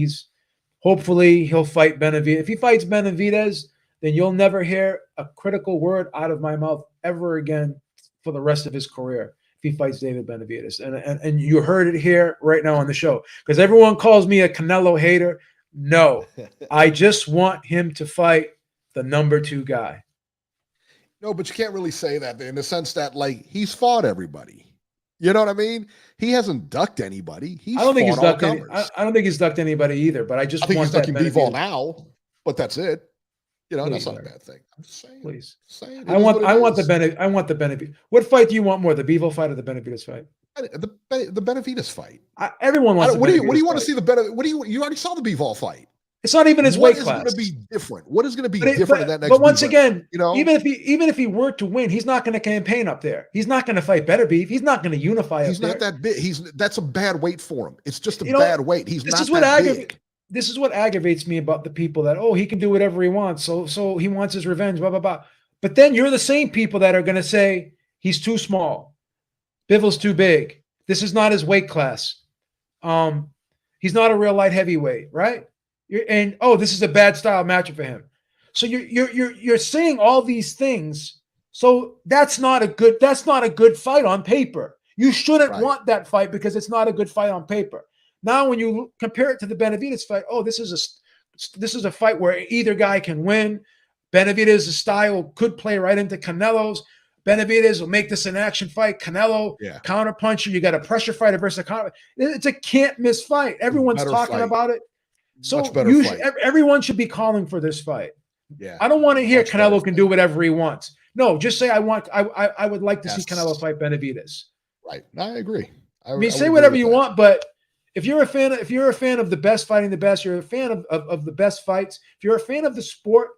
Hopefully he'll fight Benavidez. If he fights Benavidez, then you'll never hear a critical word out of my mouth ever again for the rest of his career if he fights David Benavidez. And you heard it here right now on the show, because everyone calls me a Canelo hater. No, I just want him to fight the number 2 guy. No, but you can't really say that in the sense that, like, he's fought everybody. You know what I mean? He hasn't ducked anybody. I don't think he's ducked I don't think he's ducked anybody either, but I think he's ducking Bivol now, but that's it. You know, Please, that's not a bad thing. I'm just saying. Please. I want the Benavidez. What fight do you want more, the Bivol fight or the Benavidez fight? The Benavidez fight. Everyone wants. What do you want to see the Benavidez? You already saw the Bivol fight. It's not even his weight class. What is going to be different? What is going to be different in that next? But once again, you know, even if he were to win, he's not going to campaign up there. He's not going to fight Better Beef. He's not going to unify. He's not that big. That's a bad weight for him. It's just a bad weight. He's not that big. This is what aggravates me about the people that, he can do whatever he wants. So he wants his revenge, blah, blah, blah. But then you're the same people that are going to say he's too small. Bivol's too big. This is not his weight class. He's not a real light heavyweight, right? This is a bad style matchup for him. So you're saying all these things. So that's not a good fight on paper. You shouldn't want that fight because it's not a good fight on paper. Now, when you compare it to the Benavidez fight, this is a fight where either guy can win. Benavidez's style could play right into Canelo's. Benavidez will make this an action fight. Canelo, counterpuncher. You got a pressure fighter versus a counter. It's a can't miss fight. Everyone's talking about it. So everyone should be calling for this fight. Yeah, I don't want to hear Canelo can do whatever he wants. No, just say I would like to see Canelo fight Benavidez. Right. I agree. I mean, say whatever you want, but if you're a fan of the best fighting the best, you're a fan of the best fights. If you're a fan of the sport,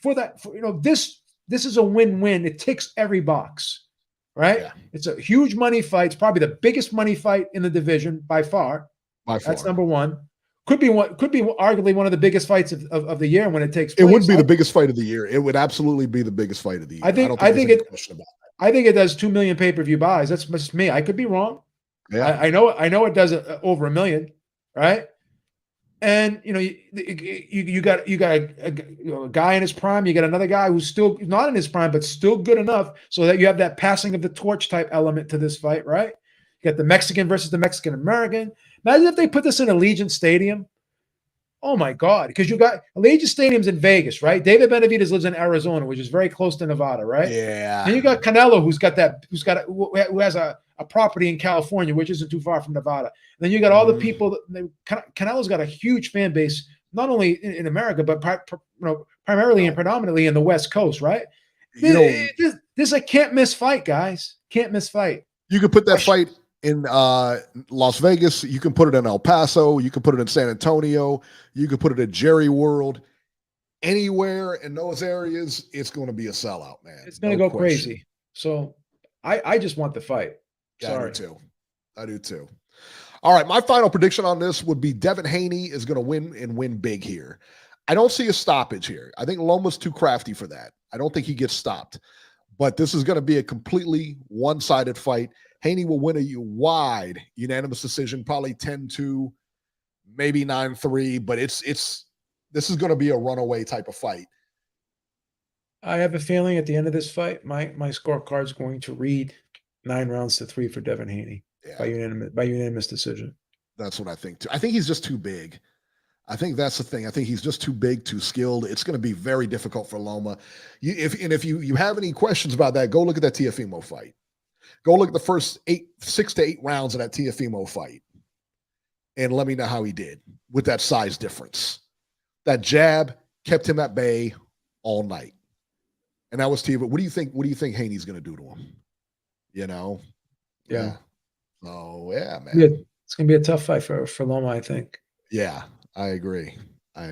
this is a win-win. It ticks every box, right? Yeah. It's a huge money fight. It's probably the biggest money fight in the division by far. That's number one. Could be arguably one of the biggest fights of the year when it takes place. It would be the biggest fight of the year. It would absolutely be the biggest fight of the year. I think it does 2 million pay-per-view buys. That's just me. I could be wrong. Yeah. I know it does over 1 million, right? And you got a guy in his prime. You got another guy who's still not in his prime, but still good enough so that you have that passing of the torch type element to this fight, right? You got the Mexican versus the Mexican American. Imagine if they put this in Allegiant Stadium. Oh my God! Because you got Allegiant Stadium's in Vegas, right? David Benavidez lives in Arizona, which is very close to Nevada, right? Yeah. And you got Canelo, who has a property in California, which isn't too far from Nevada. And then you got all the people. Canelo's got a huge fan base, not only in America, but primarily and predominantly in the West Coast, right? This is a can't miss fight, guys. Can't miss fight. You could put that fight in Las Vegas. You can put it in El Paso. You can put it in San Antonio. You can put it at Jerry World. Anywhere in those areas, it's going to be a sellout, man. It's going to go crazy. So I just want the fight. Yeah, sorry. I do too. All right, my final prediction on this would be Devin Haney is going to win and win big here. I don't see a stoppage here. I think Loma's too crafty for that. I don't think he gets stopped. But this is going to be a completely one-sided fight. Haney will win a wide unanimous decision, probably 10-2, maybe 9-3, but this is going to be a runaway type of fight. I have a feeling at the end of this fight, my scorecard is going to read 9-3 for Devin Haney by unanimous decision. That's what I think too. I think he's just too big. I think that's the thing. I think he's just too big, too skilled. It's going to be very difficult for Loma. If you have any questions about that, go look at that Teofimo fight. Go look at the first 6 to 8 rounds of that Teofimo fight, and let me know how he did with that size difference. That jab kept him at bay all night, and that was Teofimo. What do you think? What do you think Haney's going to do to him? Yeah. Oh yeah, man. Yeah, it's going to be a tough fight for Loma, I think. Yeah. I agree. All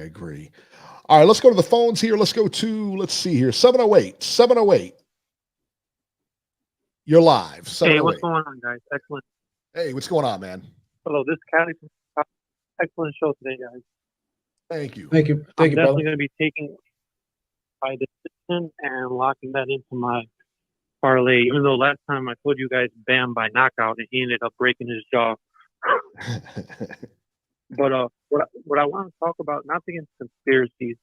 right, let's go to the phones here. Let's see here. 708. You're live. 708. Hey, what's going on, guys? Excellent. Hey, what's going on, man? Hello, this is Caddy. Excellent show today, guys. Thank you. I'm definitely going to be taking my decision and locking that into my parlay, even though last time I told you guys Bam by knockout and he ended up breaking his jaw. But what I want to talk about, not against conspiracies.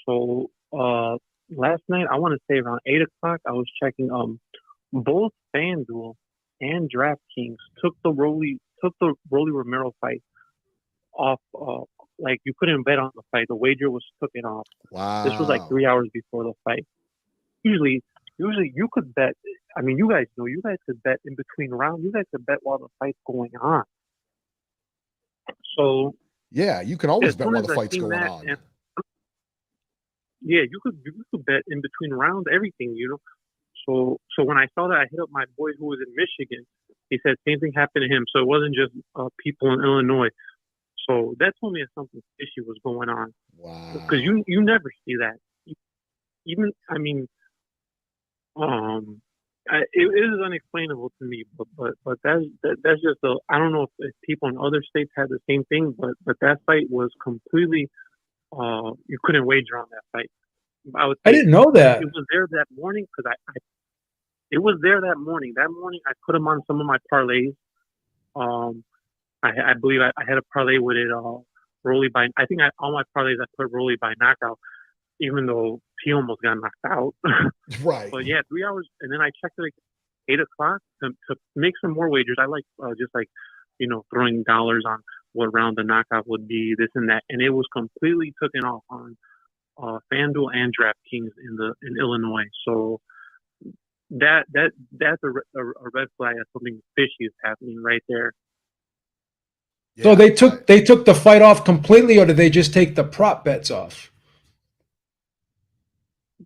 So last night, I want to say around 8 o'clock, I was checking. Both FanDuel and DraftKings took the Rolly Romero fight off. Like you couldn't bet on the fight. The wager was taken off. Wow. This was like 3 hours before the fight. Usually you could bet. I mean, you guys know, you guys could bet in between rounds. You guys could bet while the fight's going on. So yeah, you can always as bet soon while as the I fight's seen going that, on. yeah, you could bet in between rounds, everything, you know. So when I saw that, I hit up my boy who was in Michigan. He said same thing happened to him. So it wasn't just people in Illinois. So that told me that something fishy was going on. Wow. Because you never see that. Even, I mean, it is unexplainable to me. But that's just I don't know if people in other states had the same thing. But that fight was completely. You couldn't wager on that fight. I didn't know that. It was there that morning because it was there that morning. That morning I put them on some of my parlays. I believe I had a parlay with it. Rolly by. I think all my parlays I put Rolly by knockout, even though he almost got knocked out. Right. But yeah, 3 hours, and then I checked it at 8 o'clock to make some more wagers. I like just like, you know, throwing dollars on what round the knockout would be, this and that, and it was completely taken off on FanDuel and DraftKings in Illinois. So that's a red flag that something fishy is happening right there. Yeah, So they took the fight off completely, or did they just take the prop bets off?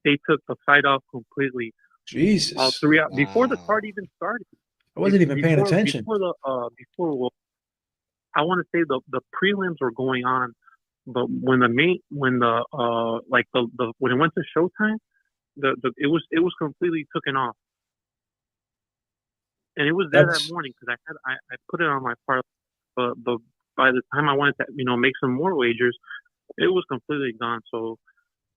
They took the fight off completely. Jesus. All 3 hours before the card even started. I wasn't even paying attention. Before I want to say the prelims were going on, but when it went to Showtime, it was completely taken off, and it was there that morning because I put it on my part, but by the time I wanted to make some more wagers, it was completely gone. So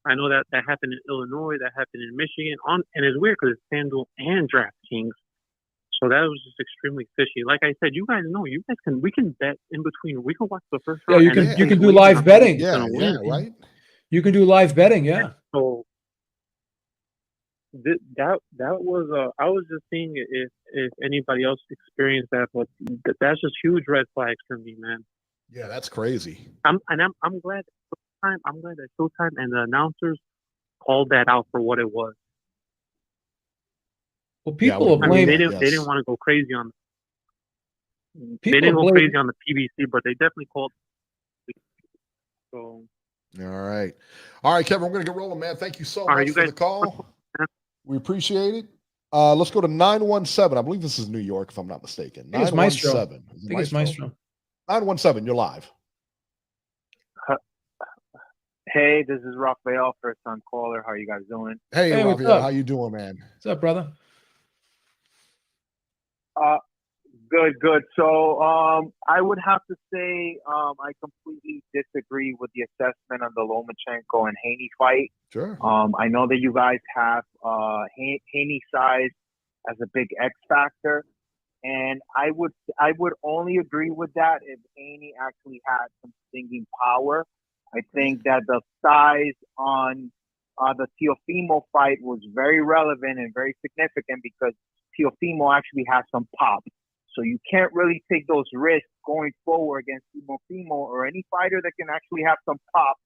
I know that happened in Illinois, that happened in Michigan, and it's weird because it's FanDuel and DraftKings. So that was just extremely fishy. Like I said, you guys know, we can bet in between. We can watch the first round. Yeah, you can do live betting. Yeah, right. You can do live betting. Yeah. So that was I was just seeing if anybody else experienced that, but that's just huge red flags for me, man. Yeah, that's crazy. I'm glad. I'm glad that Showtime and the announcers called that out for what it was. Well, people blame. They didn't want to go crazy on. They didn't go crazy on the PBC, but they definitely called. So. All right, Kevin. We're gonna get rolling, man. Thank you so much for the call. We appreciate it. Let's go to 917. I believe this is New York, if I'm not mistaken. 917. I think it's Maestro. 917. You're live. Hey, this is Rafael, first time caller. How are you guys doing? Hey Rafael, how you doing, man? What's up, brother? Good. So I would have to say I completely disagree with the assessment of the Lomachenko and Haney fight. Sure. I know that you guys have Haney size as a big X factor, and I would only agree with that if Haney actually had some stinging power. I think that the size on the Teofimo fight was very relevant and very significant because Teofimo actually has some pop. So you can't really take those risks going forward against Teofimo or any fighter that can actually have some pop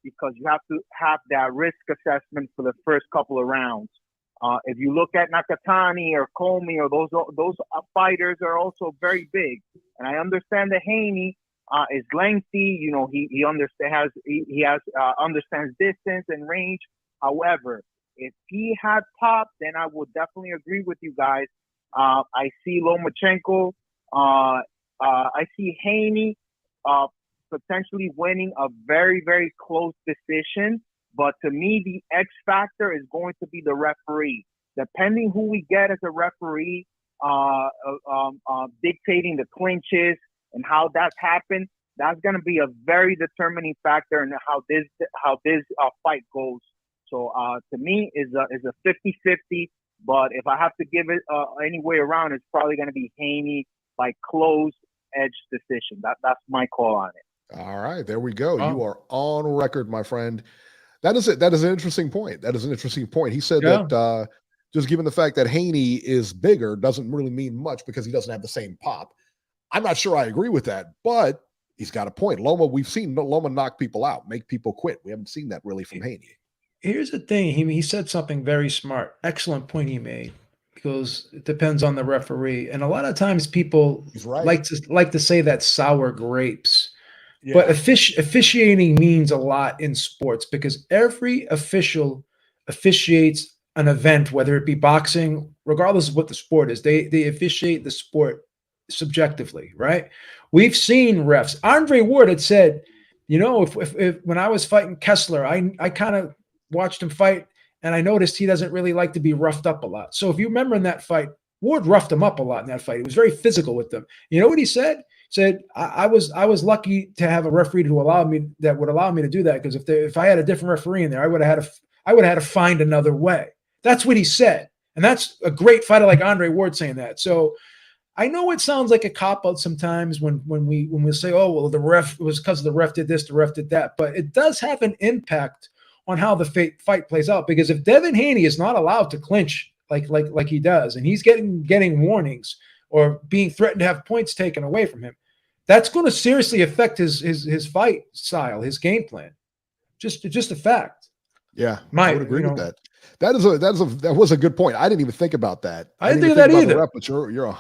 because you have to have that risk assessment for the first couple of rounds. If you look at Nakatani or Comey or those fighters are also very big. And I understand that Haney is lengthy, you know, he understands distance and range. However, if he had pop, then I would definitely agree with you guys. I see Lomachenko, I see Haney potentially winning a very, very close decision. But to me, the X factor is going to be the referee. Depending who we get as a referee, dictating the clinches, and how that's happened, that's going to be a very determining factor in how this fight goes. So to me, is a 50-50. But if I have to give it any way around, it's probably going to be Haney by close edge decision. That's my call on it. All right, there we go. You are on record, my friend. That is it. That is an interesting point. That is an interesting point. He said Yeah. that just given the fact that Haney is bigger doesn't really mean much because he doesn't have the same pop. I'm not sure I agree with that, but he's got a point. Loma, we've seen Loma knock people out, make people quit. We haven't seen that really from Haney. Here's the thing. He said something very smart. Excellent point he made. Because it depends on the referee. And a lot of times people right. like to say that sour grapes. Yeah. But officiating means a lot in sports because every official officiates an event, whether it be boxing, regardless of what the sport is. They officiate the sport subjectively, right? We've seen refs. Andre Ward had said, if when I was fighting Kessler, I kind of watched him fight, and I noticed he doesn't really like to be roughed up a lot. So if you remember in that fight, Ward roughed him up a lot in that fight. He was very physical with them. You know what he said? He said, I was lucky to have a referee would allow me to do that, because if I had a different referee in there, I would have had to find another way. That's what he said. And that's a great fighter like Andre Ward saying that. So I know it sounds like a cop-out sometimes when we say, oh, well, the ref, it was because the ref did this, the ref did that. But it does have an impact on how the fight plays out. Because if Devin Haney is not allowed to clinch like he does, and he's getting warnings or being threatened to have points taken away from him, that's going to seriously affect his fight style, his game plan. Just a fact. Yeah, I would agree with that. That was a good point. I didn't even think about that. I didn't think of that either. Rep, but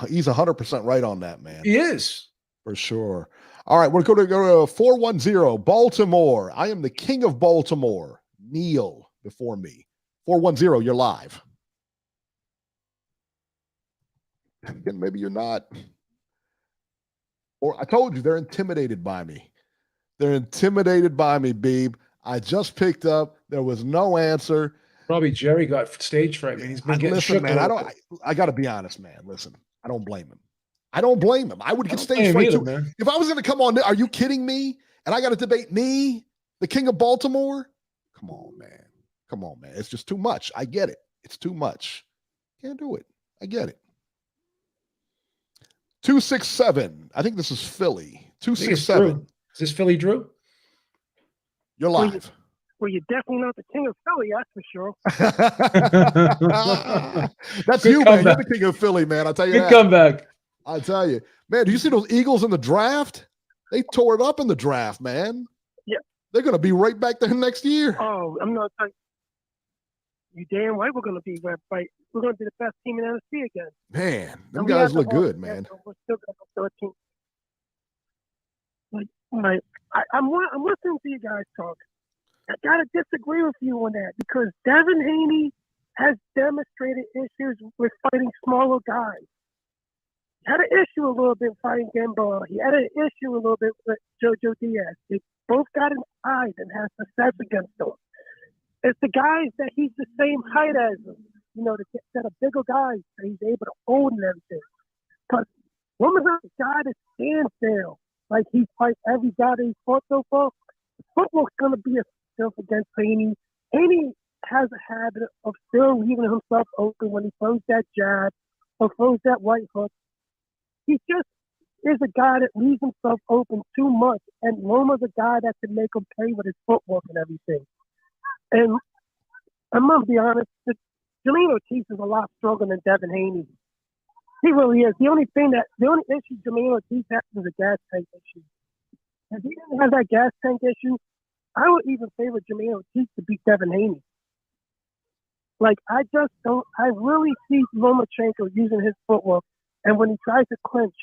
he's 100% right on that, man. He is. For sure. All right, we're going to go to 410 Baltimore. I am the king of Baltimore. Neil before me. 410, you're live. And maybe you're not. Or I told you, they're intimidated by me. They're intimidated by me, Beeb. I just picked up. There was no answer. Probably Jerry got stage fright. He's been getting shook. Man, I got to be honest, man. Listen, I don't blame him. I would get stage fright too. Man. If I was going to come on, are you kidding me? And I got to debate me, the king of Baltimore? Come on, man. It's just too much. I get it. It's too much. Can't do it. I get it. 267. I think this is Philly. 267. Is this Philly Drew? You're live. Well, you're definitely not the king of Philly, that's for sure. That's good you, comeback. Man. You're the king of Philly, man. I'll tell you that. Good comeback. I'll tell you. Man, do you see those Eagles in the draft? They tore it up in the draft, man. Yeah. They're going to be right back there next year. Oh, I'm not telling you. Damn right we're going to be right back. We're going to be the best team in NFC again. Man, them guys look good, man. We're still going to 13. Like, I'm listening to you guys talk. I gotta disagree with you on that because Devin Haney has demonstrated issues with fighting smaller guys. He had an issue a little bit fighting Gamboa. He had an issue a little bit with Jojo Diaz. They both got inside and had success against them. It's the guys that he's the same height as them, that are bigger guys that he's able to hold and everything. But Loma's not the guy that stands there like he fights every guy that he's fought so far. Football's gonna be a against Haney. Haney has a habit of still leaving himself open when he throws that jab or throws that right hook. He just is a guy that leaves himself open too much, and Loma's a guy that can make him play with his footwork and everything. And I'm gonna be honest, Julian Ortiz is a lot stronger than Devin Haney. He really is. The only issue Julian Ortiz has is a gas tank issue. If he didn't have that gas tank issue, I would even favor Jermaine Ortiz to beat Devin Haney. I really see Lomachenko using his footwork, and when he tries to clinch,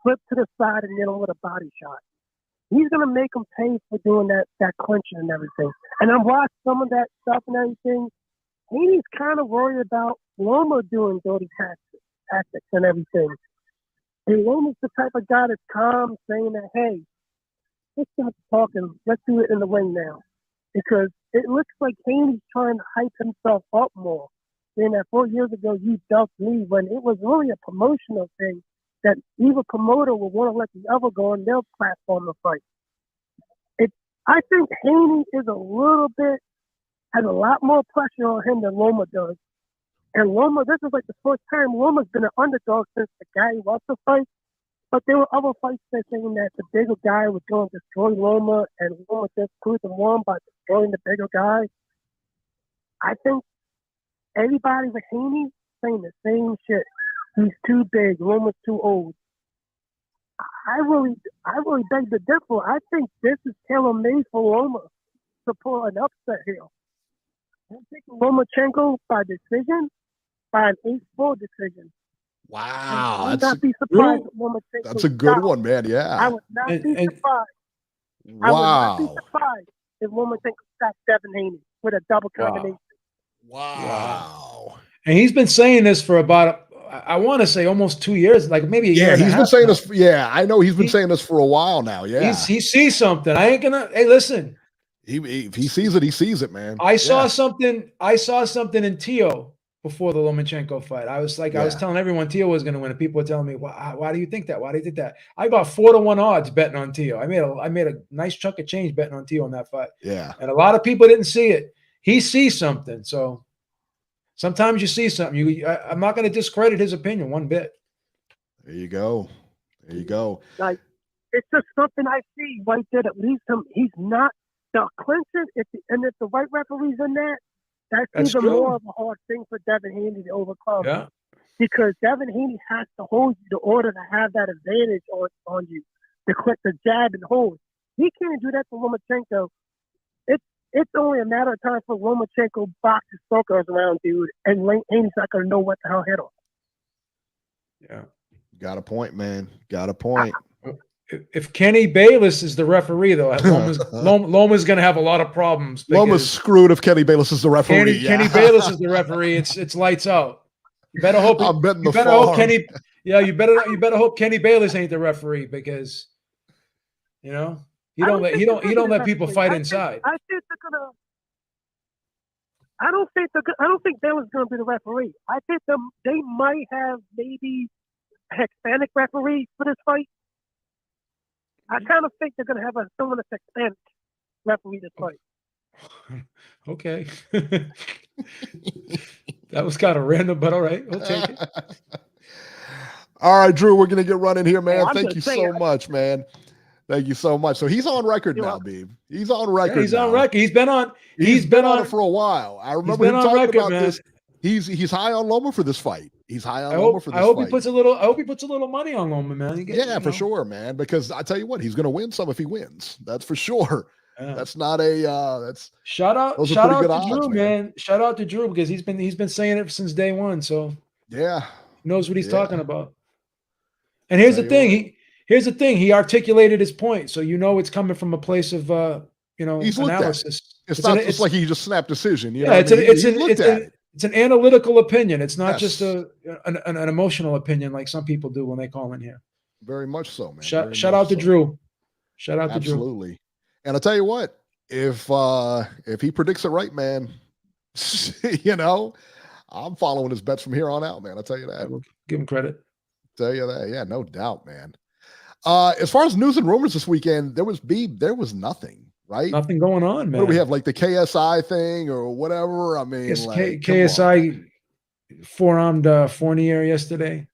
flip to the side and hit him with a body shot. He's going to make him pay for doing that clinching and everything. And I've watched some of that stuff and everything. Haney's kind of worried about Loma doing dirty tactics and everything. And Loma's the type of guy that's calm, saying that, hey, let's stop talking. Let's do it in the ring now. Because it looks like Haney's trying to hype himself up more. Saying that 4 years ago you ducked me when it was really a promotional thing that either promoter would want to let the other go on their platform to fight. I think Haney has a lot more pressure on him than Loma does. And Loma, this is like the first time Loma's been an underdog since the Gary Russell fight. But there were other fights that saying that the bigger guy was going to destroy Loma, and Loma just proved him wrong by destroying the bigger guy. I think everybody with Haney saying the same shit. He's too big. Loma's too old. I really beg to differ. I think this is tailor-made for Loma to pull an upset here. I'm taking Lomachenko by decision, by an 8-4 decision. Wow, I would not be surprised if Lomachenko that's a good one, man. I Yeah. would not be surprised. Wow. I would not be surprised if Lomachenko stopped Devin Haney with a double combination. Wow. And he's been saying this for about, I want to say almost 2 years, like maybe a year. Yeah, and a he's been half saying now. this. Yeah, I know he's been saying this for a while now. Yeah. He sees something. I ain't gonna. Hey, listen. If he sees it, he sees it, man. I saw something in Tio before the Lomachenko fight. I was like, I was telling everyone Tio was going to win, and people were telling me, why do you think that? Why do you think that? I got 4-1 odds betting on Tio. I made a nice chunk of change betting on Tio in that fight. Yeah. And a lot of people didn't see it. He sees something. So sometimes you see something. I'm not going to discredit his opinion one bit. There you go. There you go. Like, it's just something I see right there that leads him. He's not the clincher. If the right referee's in there, that's even more of a hard thing for Devin Haney to overcome. Yeah. Because Devin Haney has to hold you in order to have that advantage on you, to click the jab and hold. He can't do that to Lomachenko. It's only a matter of time for Lomachenko box his focus around, dude, and Haney's not going to know what the hell hit him. Yeah. Got a point, man. Got a point. If Kenny Bayless is the referee, though, Loma's going to have a lot of problems. Loma's screwed if Kenny Bayless is the referee. Kenny Bayless is the referee. It's lights out. You better hope. I'm betting you better hope Kenny. Yeah, you better hope Kenny Bayless ain't the referee, because you don't let people fight inside. I think they're gonna. I don't think Bayless is gonna be the referee. I think they might have maybe a Hispanic referee for this fight. I kind of think they're going to have someone that's Hispanic referee this fight. Okay. That was kind of random, but all right. We'll take it. All right, Drew, we're going to get running here, man. I'm Thank you so much, man. Thank you so much. So he's on record now, Beeb. He's on record. Yeah, he's now. on record. He's been on it for a while. I remember him talking record, about man. this. He's high on Loma for this fight. He's high on Loma for this fight. I hope he puts a little money on Loma, man. For sure, man. Because I tell you what, he's going to win some if he wins. That's for sure. Yeah. That's not a that's shout out to odds, Drew, man. Shout out to Drew, because he's been saying it since day one. So yeah, he knows what he's talking about. And here's the thing. He articulated his point, so it's coming from a place of he's analysis. It's not just like he just snapped decision. It's an analytical opinion. It's not just an emotional opinion like some people do when they call in here. Very much so, man. Shout out to Drew. Shout out to Drew. Absolutely. And I'll tell you what, if he predicts it right, man, I'm following his bets from here on out, man. I'll tell you that. We'll give him credit. Tell you that. Yeah, no doubt, man. As far as news and rumors this weekend, there was nothing. Right? Nothing going on, man. What do we have, like the KSI thing or whatever? I mean, KSI forearmed Fournier yesterday.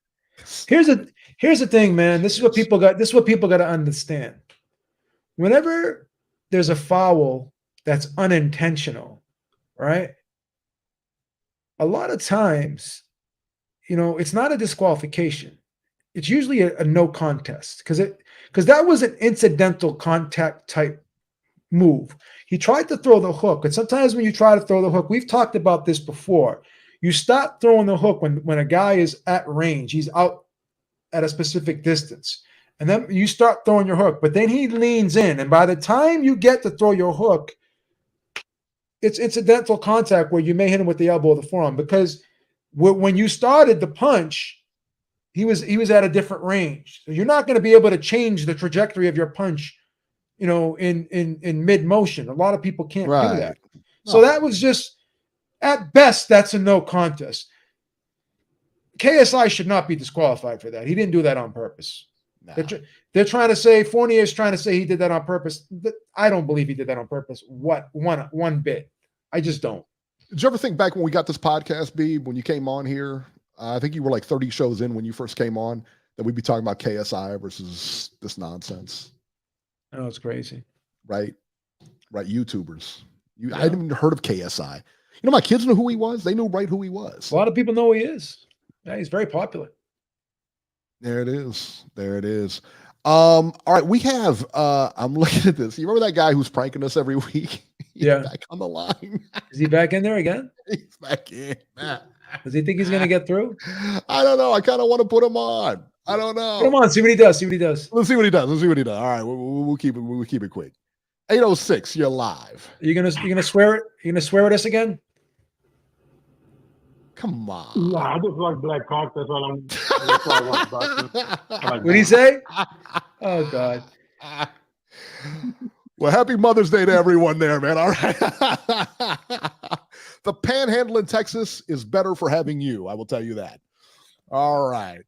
Here's the thing, man. This is what people got to understand. Whenever there's a foul that's unintentional, right? A lot of times, it's not a disqualification. It's usually a no contest, because that was an incidental contact type move. He tried to throw the hook, but sometimes when you try to throw the hook, we've talked about this before. You stop throwing the hook when a guy is at range. He's out at a specific distance, and then you start throwing your hook. But then he leans in, and by the time you get to throw your hook, it's incidental contact where you may hit him with the elbow or the forearm. Because when you started the punch, he was at a different range, so you're not going to be able to change the trajectory of your punch. In mid motion. A lot of people can't do that. So that was just, at best, that's a no contest. KSI should not be disqualified for that. He didn't do that on purpose. Nah. They're trying to say, Fournier's trying to say he did that on purpose. I don't believe he did that on purpose. One bit. I just don't. Did you ever think back when we got this podcast, Beeb, when you came on here? I think you were like 30 shows in when you first came on. that we'd be talking about KSI versus this nonsense. I know it's crazy. Right? Right. YouTubers. I hadn't even heard of KSI. You know, my kids knew who he was. They knew right who he was. A lot of people know who he is. Yeah, he's very popular. There it is. There it is. All right. We have, I'm looking at this. You remember that guy who's pranking us every week? He's back on the line. Is he back in there again? He's back in. Does he think he's going to get through? I don't know. I kind of want to put him on. I don't know. Put him on. See what he does. See what he does. Let's see what he does. Let's see what he does. All right. We'll keep it quick. 806, you're live. Are you gonna swear it? You gonna swear at us again? Come on. Nah, I just like black cock. That's all I'm. That's all I want boxing. What did he say? Oh God. Well, happy Mother's Day to everyone there, man. All right. The Panhandle in Texas is better for having you. I will tell you that. All right.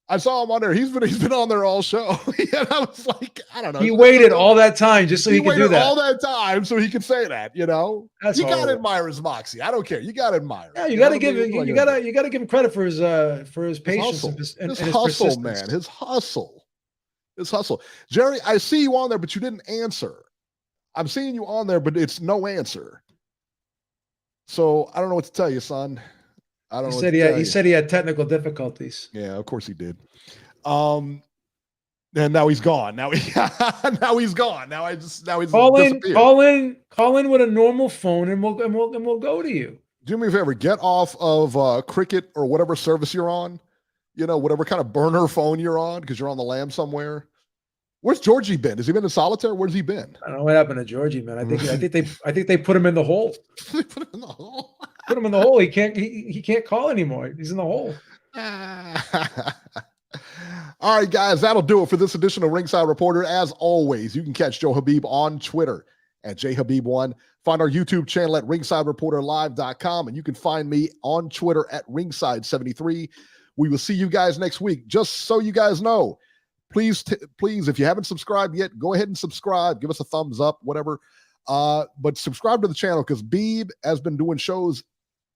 I saw him on there. He's been on there all show. And I was like, I don't know. He waited all that time just so he could do that. All that time so he could say that. You know, That's you got to admire his moxie. I don't care. You got to admire. Yeah, you got to give him credit for his patience and his his hustle, persistence. man. His hustle. Jerry, I see you on there, but you didn't answer. I'm seeing you on there, but it's no answer. So I don't know what to tell you, son. I don't know. He said he had technical difficulties. Yeah, of course he did. And now he's gone. Now he's gone. Now he's call in with a normal phone, and we'll go to you. Do me a favor, get off of Cricket or whatever service you're on. You know, whatever kind of burner phone you're on, because you're on the lam somewhere. Where's Georgie been? Has he been in solitaire? Where's he been? I don't know what happened to Georgie, man. I think they put him in the hole. They put him in the hole. Put him in the hole. He can't call anymore. He's in the hole. All right, guys, that'll do it for this edition of Ringside Reporter. As always, you can catch Joe Habib on Twitter at jhabib1. Find our YouTube channel at ringsidereporterlive.com, and you can find me on Twitter at ringside73. We will see you guys next week. Just so you guys know, please, if you haven't subscribed yet, go ahead and subscribe. Give us a thumbs up, whatever. But subscribe to the channel, because Beeb has been doing shows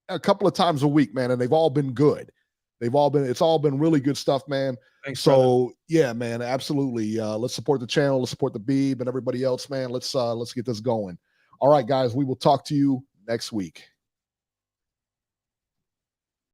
a couple of times a week, man, and they've all been good. It's all been really good stuff, man. Thanks, so brother. Yeah, man, absolutely. Let's support the channel. Let's support the Beeb and everybody else, man. Let's get this going. All right, guys, we will talk to you next week.